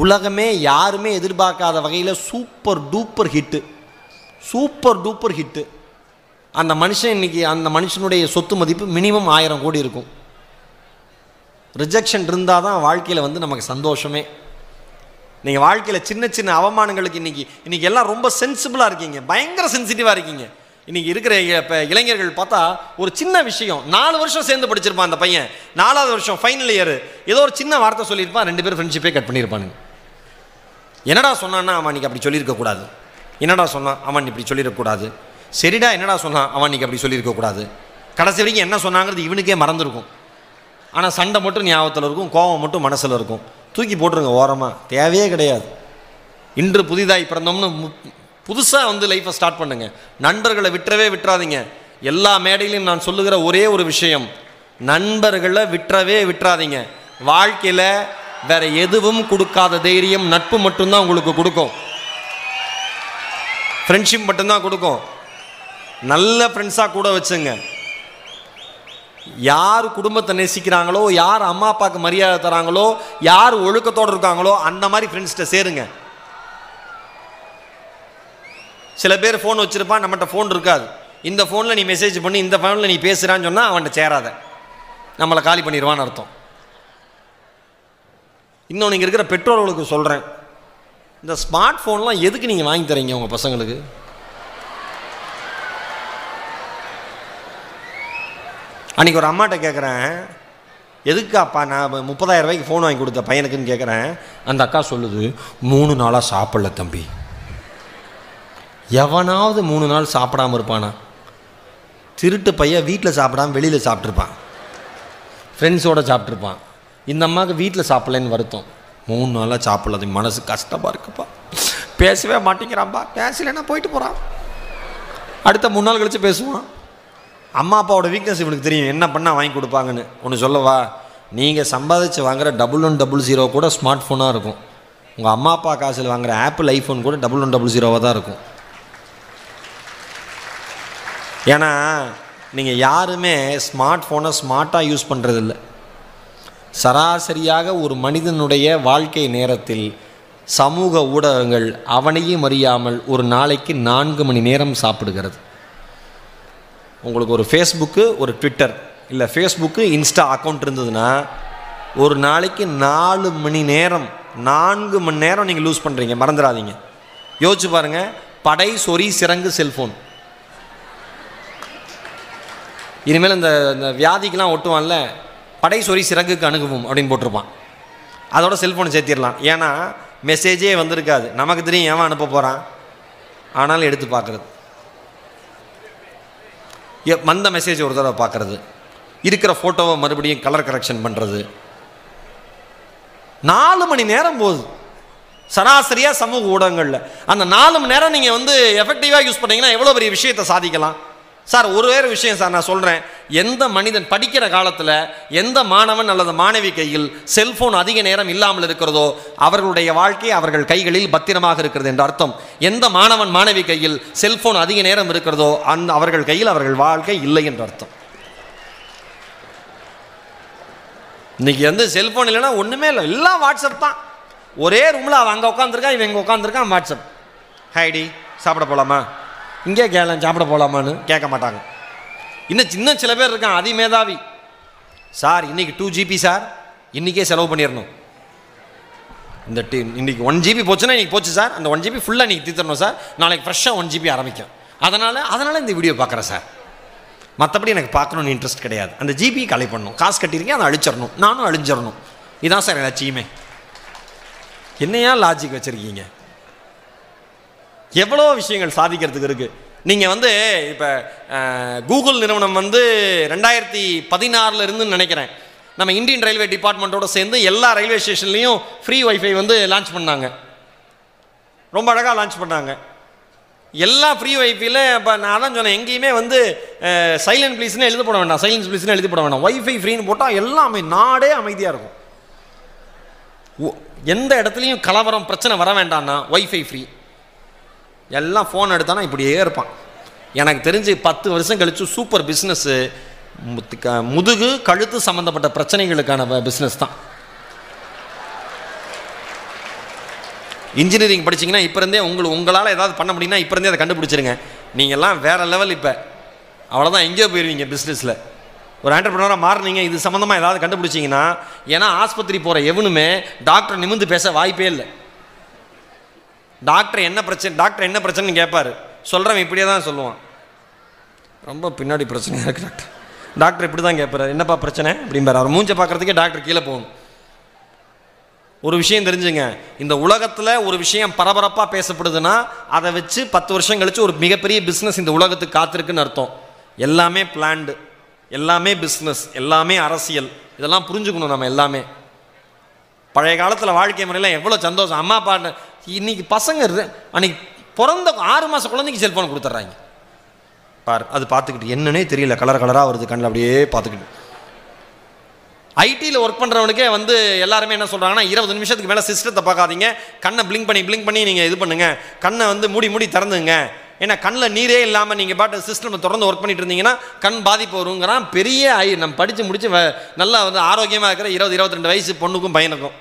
உலகமே யாருமே எதிர்பார்க்காத வகையில் super duper hit, super duper hit. அந்த மனுஷன் இன்னைக்கு அந்த மனுஷனுடைய சொத்து மதிப்பு மினிமம் 1000 கோடி இருக்கும். ரிஜெக்ஷன் இருந்தால் தான் வாழ்க்கையில் நமக்கு சந்தோஷமே. நீங்கள் வாழ்க்கையில் சின்ன சின்ன அவமானங்களுக்கு இன்றைக்கி எல்லாம் ரொம்ப சென்சிபிளாக இருக்கீங்க, பயங்கர சென்சிட்டிவாக இருக்கீங்க. இன்றைக்கி இருக்கிற இப்போ இளைஞர்கள் பார்த்தா ஒரு சின்ன விஷயம், 4 வருஷம் சேர்ந்து படிச்சிருப்பான் அந்த பையன், 4வது வருஷம் ஃபைனல் இயர் ஏதோ ஒரு சின்ன வார்த்தை சொல்லியிருப்பான், 2 பேரும் ஃப்ரெண்ட்ஷிப்பே கட் பண்ணியிருப்பானுங்க. என்னடா சொன்னான்னா அவன் இன்றைக்கி அப்படி சொல்லியிருக்கக்கூடாது, என்னடா சொன்னான் அவன் இப்படி சொல்லியிருக்கக்கூடாது, சரிடா என்னடா சொன்னான் அவன் இன்றைக்கி அப்படி சொல்லியிருக்கக்கூடாது. கடைசி வரைக்கும் என்ன சொன்னாங்கிறது இவனுக்கே மறந்துருக்கும். ஆனால் சண்டை மட்டும் ஞாபகத்தில் இருக்கும், கோபம் மட்டும் மனசில் இருக்கும். தூக்கி போட்டுருங்க ஓரமாக, தேவையே கிடையாது. இன்று புதிதாய் பிறந்தோம்னு புதுசாக லைஃப்பை ஸ்டார்ட் பண்ணுங்க. நண்பர்களை விட்டுறாதீங்க. எல்லா மேடையிலையும் நான் சொல்லுகிற ஒரே ஒரு விஷயம், நண்பர்களை விட்டுறாதீங்க. வாழ்க்கையில் வேற எதுவும் கொடுக்காத தைரியம் நட்பு மட்டும்தான் உங்களுக்கு கொடுக்கும், ஃப்ரெண்ட்ஷிப் மட்டும்தான் கொடுக்கும். நல்ல ஃப்ரெண்ட்ஸாக கூட வச்சுங்க. யார் குடும்பத்தை நேசிக்கிறாங்களோ, யார் அம்மா அப்பாவுக்கு மரியாதை தராங்களோ, யார் ஒழுக்கத்தோடு இருக்காங்களோ அந்த மாதிரி ஃப்ரெண்ட்ஸ்கிட்ட சேருங்க. சில பேர் ஃபோன் வச்சுருப்பான், நம்மகிட்ட ஃபோன் இருக்காது. இந்த ஃபோனில் நீ மெசேஜ் பண்ணி இந்த ஃபோனில் நீ பேசுகிறான்னு சொன்னால் அவன்கிட்ட சேராத, நம்மளை காலி பண்ணிடுவான்னு அர்த்தம். இன்னொன்று இங்கே இருக்கிற பெற்றோர்களுக்கு சொல்கிறேன், இந்த ஸ்மார்ட் ஃபோன்லாம் எதுக்கு நீங்கள் வாங்கி தரீங்க உங்கள் பசங்களுக்கு? அன்றைக்கி ஒரு அம்மாட்ட கேட்குறேன், எதுக்காப்பா நான் 30,000 ரூபாய்க்கு ஃபோன் வாங்கி கொடுத்த பையனுக்குன்னு கேட்குறேன். அந்த அக்கா சொல்லுது, 3 நாளாக சாப்பிடல தம்பி. எவனாவது 3 நாள் சாப்பிடாமல் இருப்பானா? திருட்டு பையன் வீட்டில் சாப்பிடாம வெளியில் சாப்பிட்ருப்பான், ஃப்ரெண்ட்ஸோடு சாப்பிட்ருப்பான். இந்த அம்மாவுக்கு வீட்டில் சாப்பிட்லன்னு வருத்தம், 3 நாளாக சாப்பிடல, அது மனசு கஷ்டமாக இருக்குப்பா, பேசவே மாட்டேங்கிறான்பா, பேசலைன்னா போயிட்டு போகிறான், அடுத்த 3 நாள் கழித்து பேசுவான். அம்மா அப்பாவோட வீக்னஸ் இவனுக்கு தெரியும், என்ன பண்ணால் வாங்கி கொடுப்பாங்கன்னு. ஒன்று சொல்லவா, நீங்கள் சம்பாதிச்சு வாங்குகிற 1100 கூட ஸ்மார்ட் ஃபோனாக இருக்கும், உங்கள் அம்மா அப்பா காசில் வாங்குகிற ஆப்பிள் ஐஃபோன் கூட 1100 தான் இருக்கும். ஏன்னா நீங்கள் யாருமே ஸ்மார்ட் ஃபோனை ஸ்மார்ட்டாக யூஸ் பண்ணுறதில்ல. சராசரியாக ஒரு மனிதனுடைய வாழ்க்கை நேரத்தில் சமூக ஊடகங்கள் அவனையும் அறியாமல் ஒரு நாளைக்கு 4 மணி நேரம் சாப்பிடுகிறது. உங்களுக்கு ஒரு ஃபேஸ்புக்கு, ஒரு ட்விட்டர், இல்லை ஃபேஸ்புக்கு இன்ஸ்டா அக்கௌண்ட் இருந்ததுன்னா ஒரு நாளைக்கு 4 மணி நேரம் 4 மணி நேரம் நீங்கள் லூஸ் பண்ணுறீங்க, மறந்துடாதீங்க. யோசிச்சு பாருங்கள், படை சொறி சிறங்கு செல்ஃபோன். இனிமேல் இந்த வியாதிக்கெலாம் ஒட்டுவான்ல, படை சொறி சிறங்குக்கு அணுகுவோம் அப்படின்னு போட்டிருப்பான், அதோட செல்ஃபோனை சேர்த்திடலாம். ஏன்னா மெசேஜே வந்திருக்காது, நமக்கு தெரியும் ஏன் அனுப்ப போகிறான், ஆனாலும் எடுத்து பார்க்குறது, வந்த மெசேஜ் ஒரு தடவை பார்க்குறது, இருக்கிற ஃபோட்டோவை மறுபடியும் கலர் கரெக்ஷன் பண்ணுறது. 4 மணி நேரம் போகுது சராசரியாக சமூக ஊடகங்களில். அந்த 4 மணி நேரம் நீங்கள் வந்து எஃபெக்டிவாக யூஸ் பண்ணிங்கன்னா எவ்வளோ பெரிய விஷயத்தை சாதிக்கலாம். சார் ஒரு வேறு விஷயம் சார் நான் சொல்கிறேன், எந்த மனிதன் படிக்கிற காலத்தில் எந்த மாணவன் அல்லது மாணவி கையில் செல்ஃபோன் அதிக நேரம் இல்லாமல் இருக்கிறதோ அவர்களுடைய வாழ்க்கை அவர்கள் கைகளில் பத்திரமாக இருக்கிறது என்று அர்த்தம். எந்த மாணவன் மாணவி கையில் செல்ஃபோன் அதிக நேரம் இருக்கிறதோ அவர்கள் கையில் அவர்கள் வாழ்க்கை இல்லை என்று அர்த்தம். இன்னைக்கு வந்து செல்ஃபோன் இல்லைன்னா ஒன்றுமே இல்லை, எல்லாம் வாட்ஸ்அப் தான். ஒரே ரூமில் அவன் அங்கே உட்காந்துருக்கான், இவன் இங்கே உட்காந்துருக்கான், வாட்ஸ்அப். ஹைடி சாப்பிட போகலாமா, இங்கே கேளம் சாப்பிட போகலாமான்னு கேட்க மாட்டாங்க. இன்னும் சில பேர் இருக்கான் அதிமேதாவி, சார் இன்றைக்கி 2 GB சார், இன்றைக்கே செலவு பண்ணிடணும். இன்றைக்கி 1 GB போச்சுன்னா இன்றைக்கி போச்சு சார், அந்த 1 GB ஃபுல்லாக இன்றைக்கி தீர்த்தரணும் சார், நாளைக்கு ஃப்ரெஷ்ஷாக 1 GB ஆரம்பிக்கும், அதனால் இந்த வீடியோ பார்க்குறேன் சார், மற்றபடி எனக்கு பார்க்கணுன்னு இன்ட்ரெஸ்ட் கிடையாது. அந்த ஜிபி கலை பண்ணணும், காசு கட்டியிருக்கேன், அதை அழிச்சிடணும், நானும் அழிஞ்சிடணும், இதான் சார் லட்சியமே. என்னையா லாஜிக் வச்சுருக்கீங்க? எவ்வளோ விஷயங்கள் சாதிக்கிறதுக்கு இருக்குது. நீங்கள் வந்து இப்போ கூகுள் நிறுவனம் வந்து 2016 இருந்துன்னு நினைக்கிறேன், நம்ம இந்தியன் ரயில்வே டிபார்ட்மெண்ட்டோடு சேர்ந்து எல்லா ரயில்வே ஸ்டேஷன்லேயும் ஃப்ரீ வைஃபை வந்து லான்ச் பண்ணாங்க. ரொம்ப அழகாக லான்ச் பண்ணாங்க. எல்லா ஃப்ரீ வைஃபையில் இப்போ நான் தான் சொன்னேன், எங்கேயுமே வந்து சைலண்ட் ப்ளீஸ்னு எழுத போட வேண்டாம், சைலன்ஸ் ப்ளீஸ்னு எழுதி போட வேண்டாம், வைஃபை ஃப்ரீன்னு போட்டால் எல்லாமே நாடே அமைதியாக இருக்கும். எந்த இடத்துலையும் கலவரம் பிரச்சனை வர வேண்டாம்னா வைஃபை ஃப்ரீ. எல்லாம் ஃபோன் எடுத்தானா இப்படியே இருப்பான். எனக்கு தெரிஞ்சு 10 வருஷம் கழித்து சூப்பர் பிஸ்னஸ்ஸு முதுகு கழுத்து சம்மந்தப்பட்ட பிரச்சனைகளுக்கான பிஸ்னஸ் தான். இன்ஜினியரிங் படிச்சிங்கன்னா இப்போ இருந்தே உங்களால் ஏதாவது பண்ண முடியும்னா இப்போ இருந்தே அதை கண்டுபிடிச்சிருங்க. நீங்கள்லாம் வேறு லெவல். இப்போ அவ்வளோதான், எங்கேயோ போயிடுவீங்க பிஸ்னஸில். ஒரு ஆண்டர்பிரினராக மாறினீங்க, இது சம்மந்தமாக ஏதாவது கண்டுபிடிச்சிங்கன்னா. ஏன்னா ஆஸ்பத்திரி போகிற எவனுமே டாக்டர் நிமிந்து பேச வாய்ப்பே இல்லை. டாக்டர் என்ன பிரச்சனைன்னு கேட்பார், சொல்கிறவன் இப்படியே தான் சொல்லுவான், ரொம்ப பின்னாடி பிரச்சனையாக இருக்குது டாக்டர் இப்படி தான் கேட்பார், என்னப்பா பிரச்சனை அப்படிம்பார். அவர் மூஞ்சை பார்க்குறதுக்கே டாக்டர் கீழே போகணும். ஒரு விஷயம் தெரிஞ்சுங்க, இந்த உலகத்தில் ஒரு விஷயம் பரபரப்பாக பேசப்படுதுன்னா அதை வச்சு 10 வருஷம் கழித்து ஒரு மிகப்பெரிய பிஸ்னஸ் இந்த உலகத்துக்கு காத்திருக்குன்னு அர்த்தம். எல்லாமே பிளான்டு, எல்லாமே பிஸ்னஸ், எல்லாமே அரசியல், இதெல்லாம் புரிஞ்சுக்கணும் நம்ம எல்லாமே. பழைய காலத்தில் வாழ்க்கை முறையில் எவ்வளோ சந்தோஷம். அம்மா அப்பா இன்னைக்கு பசங்க அன்னைக்கு பிறந்த 6 மாத குழந்தைக்கு செல்ஃபோன் கொடுத்துட்றாங்க பார். அது பார்த்துக்கிட்டு என்னன்னே தெரியல, கலராக வருது கண்ணில், அப்படியே பார்த்துக்கிட்டு. ஐடியில் ஒர்க் பண்ணுறவனுக்கே வந்து எல்லாருமே என்ன சொல்கிறாங்கன்னா, 20 நிமிஷத்துக்கு மேலே சிஸ்டத்தை பார்க்காதீங்க, கண்ணை பிளிங்க் பண்ணி நீங்கள் இது பண்ணுங்கள், கண்ணை வந்து மூடி திறந்துங்க. ஏன்னா கண்ணில் நீரே இல்லாமல் நீங்கள் பாட்டு சிஸ்டம் திறந்து ஒர்க் பண்ணிட்டு இருந்தீங்கன்னா கண் பாதிப்பு வருங்கிறான். பெரிய நம்ம படித்து முடித்து நல்லா வந்து ஆரோக்கியமாக இருக்கிற 20-22 வயசு பொண்ணுக்கும் பையனுக்கும்,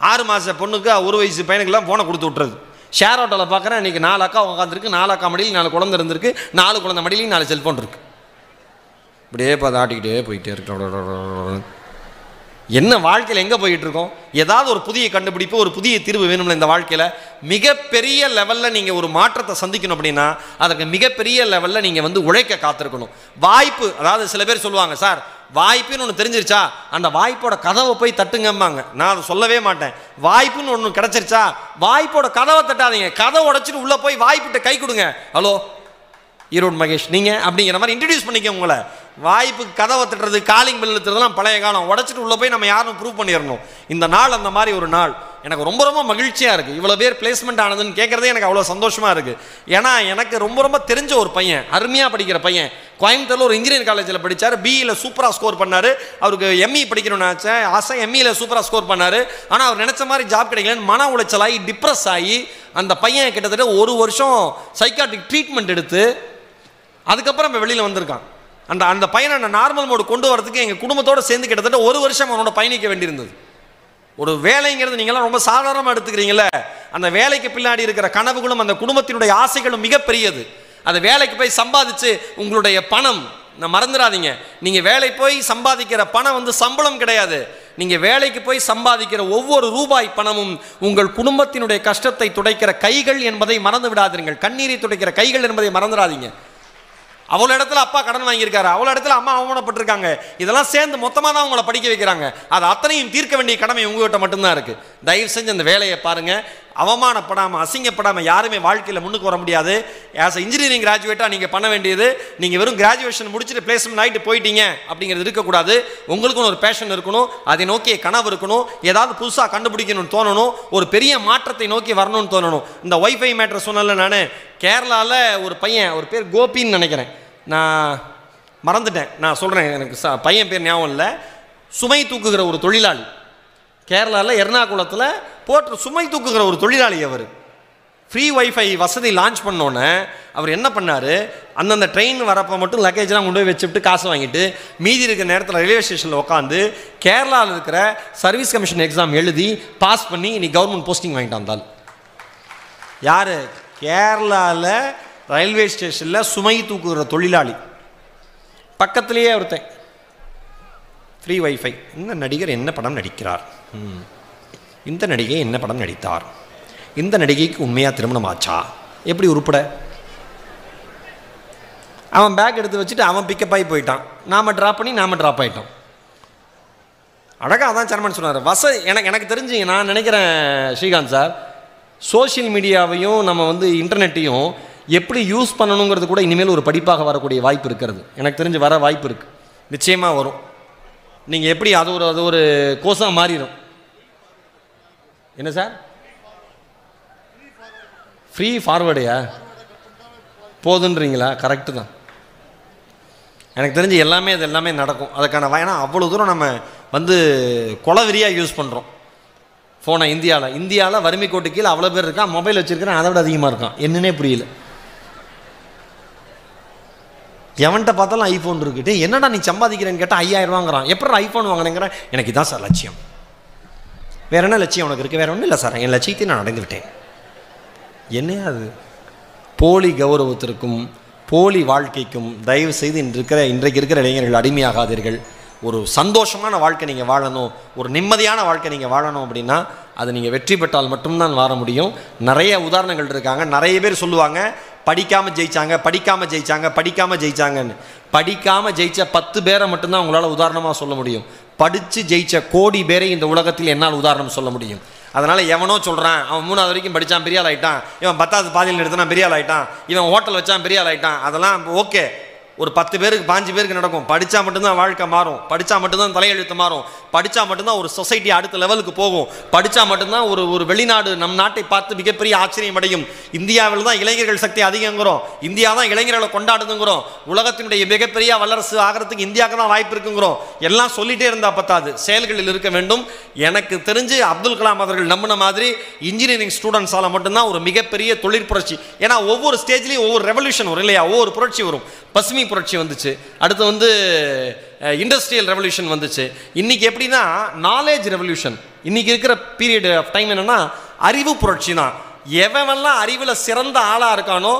6 மாத பொண்ணுக்கு 1 வயசு பையனுக்குலாம் ஃபோனை கொடுத்து விட்டுறது. ஷேர் ஆட்டோவில் பார்க்குறேன், இன்றைக்கி 4 அக்கா உட்காந்துருக்கு, 4 அக்கா மடியில் 4 குழந்தை இருந்திருக்கு, 4 குழந்தை மடியிலையும் 4 செல்ஃபோன் இருக்குது. இப்படியே பார்த்து ஆட்டிக்கிட்டே போயிட்டே இருக்கு. என்ன வாழ்க்கையில் எங்கே போயிட்டு இருக்கோம்? ஏதாவது ஒரு புதிய கண்டுபிடிப்பு, ஒரு புதிய தீர்வு வேணும்ல இந்த வாழ்க்கையில். மிகப்பெரிய லெவலில் நீங்கள் ஒரு மாற்றத்தை சந்திக்கணும் அப்படின்னா அதற்கு மிகப்பெரிய லெவலில் நீங்கள் வந்து உழைக்க காத்திருக்கணும். வாய்ப்பு, அதாவது சில பேர் சொல்லுவாங்க, சார் வாய்ப்புன்னு ஒன்று தெரிஞ்சிருச்சா அந்த வாய்ப்போட கதவை போய் தட்டுங்கம்பாங்க. நான் அதை சொல்லவே மாட்டேன். வாய்ப்புன்னு ஒன்று கிடச்சிருச்சா வாய்ப்போட கதவை தட்டாதீங்க, கதவை உடைச்சிட்டு உள்ளே போய் வாய்ப்பிட்ட கை கொடுங்க. ஹலோ, ஈரோடு மகேஷ் நீங்கள் அப்படிங்கிற மாதிரி இன்ட்ரடியூஸ் பண்ணிக்க உங்களை. வாய்ப்புக்கு கதவை தட்டுறது, காலிங் பெல் எழுத்துறதுலாம் பழைய காலம். உடச்சிட்டு உள்ளே போய் நம்ம யாரும் ப்ரூவ் பண்ணிடணும். இந்த நாள் அந்த மாதிரி ஒரு நாள். எனக்கு ரொம்ப ரொம்ப மகிழ்ச்சியாக இருக்குது. இவ்வளோ பேர் பிளேஸ்மெண்ட் ஆனதுன்னு கேட்குறதே எனக்கு அவ்வளோ சந்தோஷமாக இருக்குது. ஏன்னா எனக்கு ரொம்ப ரொம்ப தெரிஞ்ச ஒரு பையன், அருமையாக படிக்கிற பையன், கோயம்புத்தூரில் ஒரு இன்ஜினியரிங் காலேஜில் படித்தார். பிஇயில் சூப்பராக ஸ்கோர் பண்ணார். அவருக்கு எம்இ படிக்கணும்னு ஆசை. எம்இயில் சூப்பராக ஸ்கோர் பண்ணார். ஆனால் அவர் நினச்ச மாதிரி ஜாப் கிடைக்கலன்னு மன உளைச்சலாகி டிப்ரெஸ் ஆகி அந்த பையன் கிட்டத்தட்ட 1 வருஷம் சைக்காட்ரிக் ட்ரீட்மெண்ட் எடுத்து அதுக்கப்புறம் இப்போ வெளியில் வந்திருக்கான். அந்த பையனை நார்மல் மோடு கொண்டு வரதுக்கு எங்கள் குடும்பத்தோடு சேர்ந்து கிட்டத்தட்ட 1 வருஷம் அவனோட பயணிக்க வேண்டியிருந்தது. ஒரு வேலைங்கிறது நீங்கள்லாம் ரொம்ப சாதாரணமாக எடுத்துக்கிறீங்களே, அந்த வேலைக்கு பின்னாடி இருக்கிற கனவுகளும் அந்த குடும்பத்தினுடைய ஆசைகளும் மிகப்பெரியது. அந்த வேலைக்கு போய் சம்பாதிச்சு உங்களுடைய பணம் மறந்துடாதீங்க. நீங்கள் வேலை போய் சம்பாதிக்கிற பணம் வந்து சம்பளம் கிடையாது. நீங்கள் வேலைக்கு போய் சம்பாதிக்கிற ஒவ்வொரு ரூபாய் பணமும் உங்கள் குடும்பத்தினுடைய கஷ்டத்தை துடைக்கிற கைகள் என்பதை மறந்து விடாதீர்கள். கண்ணீரை துடைக்கிற கைகள் என்பதை மறந்துடாதீங்க. அவ்வளோ இடத்துல அப்பா கடன் வாங்கியிருக்காரு, அவ்வளோ இடத்துல அம்மா அவமானப்பட்டிருக்காங்க. இதெல்லாம் சேர்ந்து மொத்தமாக தான் உங்களை படிக்க வைக்கிறாங்க. அது அத்தனையும் தீர்க்க வேண்டிய கடமை உங்கள்கிட்ட மட்டும்தான் இருக்குது. தயவு செஞ்சு அந்த வேலையை பாருங்கள். அவமானப்படாமல் அசிங்கப்படாமல் யாருமே வாழ்க்கையில் முன்னுக்கு வர முடியாது. ஆஸ் இன்ஜினியரிங் கிராஜுவேட்டாக நீங்கள் பண்ண வேண்டியது, நீங்கள் வெறும் கிராஜுவேஷன் முடிச்சுட்டு பிளேஸ்மெண்ட் ஆகிட்டு போயிட்டீங்க அப்படிங்கிறது இருக்கக்கூடாது. உங்களுக்குன்னு ஒரு பேஷன் இருக்கணும், அதை நோக்கிய கனவு இருக்கணும், ஏதாவது புதுசாக கண்டுபிடிக்கணும்னு தோணணும், ஒரு பெரிய மாற்றத்தை நோக்கி வரணும்னு தோணணும். இந்த ஒய்ஃபை மேட்டர் சொன்னல, நான் கேரளாவில் ஒரு பையன், ஒரு பேர் கோபின்னு நினைக்கிறேன், நான் மறந்துட்டேன், நான் சொல்கிறேன், எனக்கு பையன் பேர் ஞாபகம் இல்லை. சுமை தூக்குகிற ஒரு தொழிலாளி, கேரளாவில் எர்ணாகுளத்தில் போட்டு சுமை தூக்குகிற ஒரு தொழிலாளி. அவர் ஃப்ரீ ஒய்ஃபை வசதி லான்ச் பண்ணோன்னே அவர் என்ன பண்ணார், அந்தந்த ட்ரெயின் வரப்போ மட்டும் லக்கேஜ்லாம் கொண்டு போய் வச்சுட்டு காசு வாங்கிட்டு மீதி இருக்கிற நேரத்தில் ரயில்வே ஸ்டேஷனில் உட்காந்து கேரளாவில் இருக்கிற சர்வீஸ் கமிஷன் எக்ஸாம் எழுதி பாஸ் பண்ணி இன்னைக்கு கவர்மெண்ட் போஸ்டிங் வாங்கிட்டு வந்தால். யார்? கேரளாவில் ரயில்வே ஸ்டேஷனில் சுமை தூக்குகிற தொழிலாளி. பக்கத்திலேயே ஒருத்தன் ஃப்ரீ ஒய்ஃபை. இந்த நடிகர் என்ன படம் நடிக்கிறார், இந்த நடிகை என்ன படம் நடித்தார், இந்த நடிகைக்கு உண்மையாக திருமணம் ஆச்சா, எப்படி உருப்பட? அவன் பேக் எடுத்து வச்சுட்டு அவன் பிக்கப் ஆகி போயிட்டான். நாம் ட்ராப் பண்ணி நாம் ட்ராப் ஆகிட்டோம். அழகாக அதான் சேர்மன் சொன்னார். எனக்கு தெரிஞ்சு நான் நினைக்கிறேன் ஸ்ரீகாந்த் சார், சோஷியல் மீடியாவையும் நம்ம வந்து இன்டர்நெட்டையும் எப்படி யூஸ் பண்ணணுங்கிறது கூட இனிமேல் ஒரு படிப்பாக வரக்கூடிய வாய்ப்பு இருக்கிறது. எனக்கு தெரிஞ்சு வர வாய்ப்பு இருக்குது, நிச்சயமாக வரும். நீங்கள் எப்படி அது ஒரு கோர்ஸாக மாறிடும். என்ன சார்? ஃப்ரீ ஃபார்வேர்டையா போதுன்றீங்களா? கரெக்டு தான். எனக்கு தெரிஞ்சு அது எல்லாமே நடக்கும். அதுக்கான ஏன்னா அவ்வளோ தூரம் நம்ம வந்து கொலவெறியாக யூஸ் பண்ணுறோம் ஃபோனை. இந்தியாவில் வறுமை கோட்டு கீழே அவ்வளோ பேர் இருக்கான், மொபைல் வச்சுருக்கிறேன் அதை விட அதிகமாக இருக்கான். என்னன்னே புரியல. எவன்கிட்ட பார்த்தாலும் ஐஃபோன் இருக்குட்டு, என்னடா நீ சம்பாதிக்கிறேன்னு கேட்டால் 5000 ரூபாங்கிறான். எப்படி ஐஃபோன் வாங்கினேங்கிறேன். எனக்கு இதான் சார் லட்சியம். வேறு என்ன லட்சியம் உனக்கு இருக்குது? வேறு ஒன்றும் இல்லை சார், என் லட்சியத்தை நான் அடைந்து விட்டேன். என்ன அது? போலி கௌரவத்திற்கும் போலி வாழ்க்கைக்கும் தயவு செய்து இன்றைக்கு இருக்கிற இளைஞர்கள் அடிமையாகாதீர்கள். ஒரு சந்தோஷமான வாழ்க்கை நீங்கள் வாழணும், ஒரு நிம்மதியான வாழ்க்கை நீங்கள் வாழணும் அப்படின்னா அது நீங்கள் வெற்றி பெற்றால் மட்டும்தான் வாழ முடியும். நிறைய உதாரணங்கள் இருக்காங்க. நிறைய பேர் சொல்லுவாங்க படிக்காமல் ஜெயிச்சாங்க, படிக்காமல் ஜெயிச்சாங்க, படிக்காமல் ஜெயிச்சாங்கன்னு. படிக்காமல் ஜெயிச்ச 10 பேரை மட்டும்தான் உங்களால் உதாரணமாக சொல்ல முடியும். படித்து ஜெயிச்ச கோடி பேரை இந்த உலகத்தில் என்னால் உதாரணம் சொல்ல முடியும். அதனால் எவனோ சொல்கிறான், அவன் 3வது வரைக்கும் படித்தான் பெரிய ஆள் ஆகிட்டான், இவன் 10வது பாதியில் எடுத்தான் பெரிய ஆள் ஆகிட்டான், இவன் ஹோட்டல் வச்சான் பெரிய ஆள் ஆகிட்டான், அதெல்லாம் ஓகே. ஒரு 10 பேருக்கு 5 பேருக்கு நடக்கும். படித்தா மட்டும்தான் வாழ்க்கை மாறும், படித்தா மட்டும்தான் தலையெழுத்து மாறும், படித்தா மட்டும்தான் ஒரு சொசைட்டி அடுத்த லெவலுக்கு போகும், படித்தா மட்டும்தான் ஒரு வெளிநாடு நம் நாட்டை பார்த்து மிகப்பெரிய ஆச்சரியம் அடையும். இந்தியாவில் தான் இளைஞர்கள் சக்தி அதிகங்கிறோம், இந்தியா தான் இளைஞர்களை கொண்டாடுதுங்கிறோம், உலகத்தினுடைய மிகப்பெரிய வல்லரசு ஆகிறதுக்கு இந்தியாவுக்கு தான் வாய்ப்பு இருக்குங்கிறோம். எல்லாம் சொல்லிகிட்டே இருந்தால் பத்தாது, செயல்களில் இருக்க வேண்டும். எனக்கு தெரிஞ்சு அப்துல் கலாம் அவர்கள் நம்பின மாதிரி இன்ஜினியரிங் ஸ்டூடெண்ட்ஸால் மட்டும்தான் ஒரு மிகப்பெரிய தொழிற்புரட்சி. ஏன்னா ஒவ்வொரு ஸ்டேஜ்லேயும் ஒவ்வொரு ரெவல்யூஷன் வரும் இல்லையா, ஒவ்வொரு புரட்சி வரும். பசுமை புரட்சி வந்துச்சு, அடுத்து வந்து இண்டஸ்ட்ரியல் ரெவல்யூஷன் வந்துச்சு. இன்றைக்கி எப்படின்னா நாலேஜ் ரெவல்யூஷன். இன்றைக்கி இருக்கிற பீரியட் ஆஃப் டைம் என்னென்னா அறிவு புரட்சி தான். எவன்லாம் அறிவில் சிறந்த ஆளாக இருக்கானோ,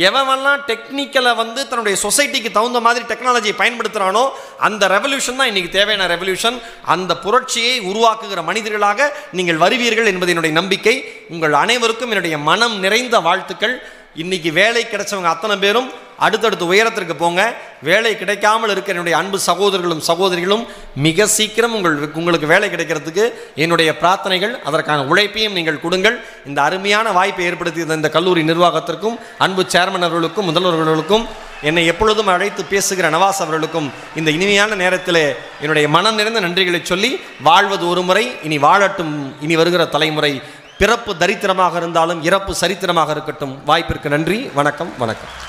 எவன்லாம் டெக்னிக்கலை வந்து தன்னுடைய சொசைட்டிக்கு தகுந்த மாதிரி டெக்னாலஜியை பயன்படுத்துகிறானோ அந்த ரெவல்யூஷன் தான் இன்றைக்கி தேவையான ரெவல்யூஷன். அந்த புரட்சியை உருவாக்குகிற மனிதர்களாக நீங்கள் வருவீர்கள் என்பது என்னுடைய நம்பிக்கை. உங்கள் அனைவருக்கும் என்னுடைய மனம் நிறைந்த வாழ்த்துக்கள். இன்றைக்கி வேலை கிடைச்சவங்க அத்தனை பேரும் அடுத்தடுத்து உயரத்திற்கு போங்க. வேலை கிடைக்காமல் இருக்கிற என்னுடைய அன்பு சகோதரர்களும் சகோதரிகளும் மிக சீக்கிரம் உங்களுக்கு வேலை கிடைக்கிறதுக்கு என்னுடைய பிரார்த்தனைகள், அதற்கான உழைப்பையும் நீங்கள் கொடுங்கள். இந்த அருமையான வாய்ப்பை ஏற்படுத்திய இந்த கல்லூரி நிர்வாகத்திற்கும் அன்பு சேர்மன் அவர்களுக்கும் முதல்வர்களுக்கும் என்னை எப்பொழுதும் அழைத்து பேசுகிற நவாஸ் அவர்களுக்கும் இந்த இனிமையான நேரத்தில் என்னுடைய மனம் நிறைந்த நன்றிகளை சொல்லி, வாழ்வது ஒரு முறை, இனி வாழட்டும் இனி வருகிற தலைமுறை. பிறப்பு தரித்திரமாக இருந்தாலும் இறப்பு சரித்திரமாக இருக்கட்டும். வாய்ப்பிற்கு நன்றி. வணக்கம். வணக்கம்.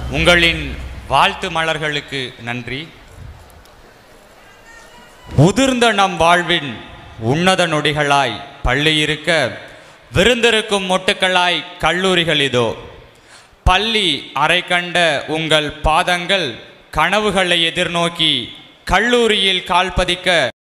உங்களின் வாழ்த்து மலர்களுக்கு நன்றி. உதிர்ந்த நம் வாழ்வின் உன்னத நொடிகளாய் பள்ளி இருக்க, விருந்திருக்கும் மொட்டுக்களாய் கல்லூரிகள் இதோ. பள்ளி அறை கண்ட உங்கள் பாதங்கள் கனவுகளை எதிர்நோக்கி கல்லூரியில் கால் பதிக்க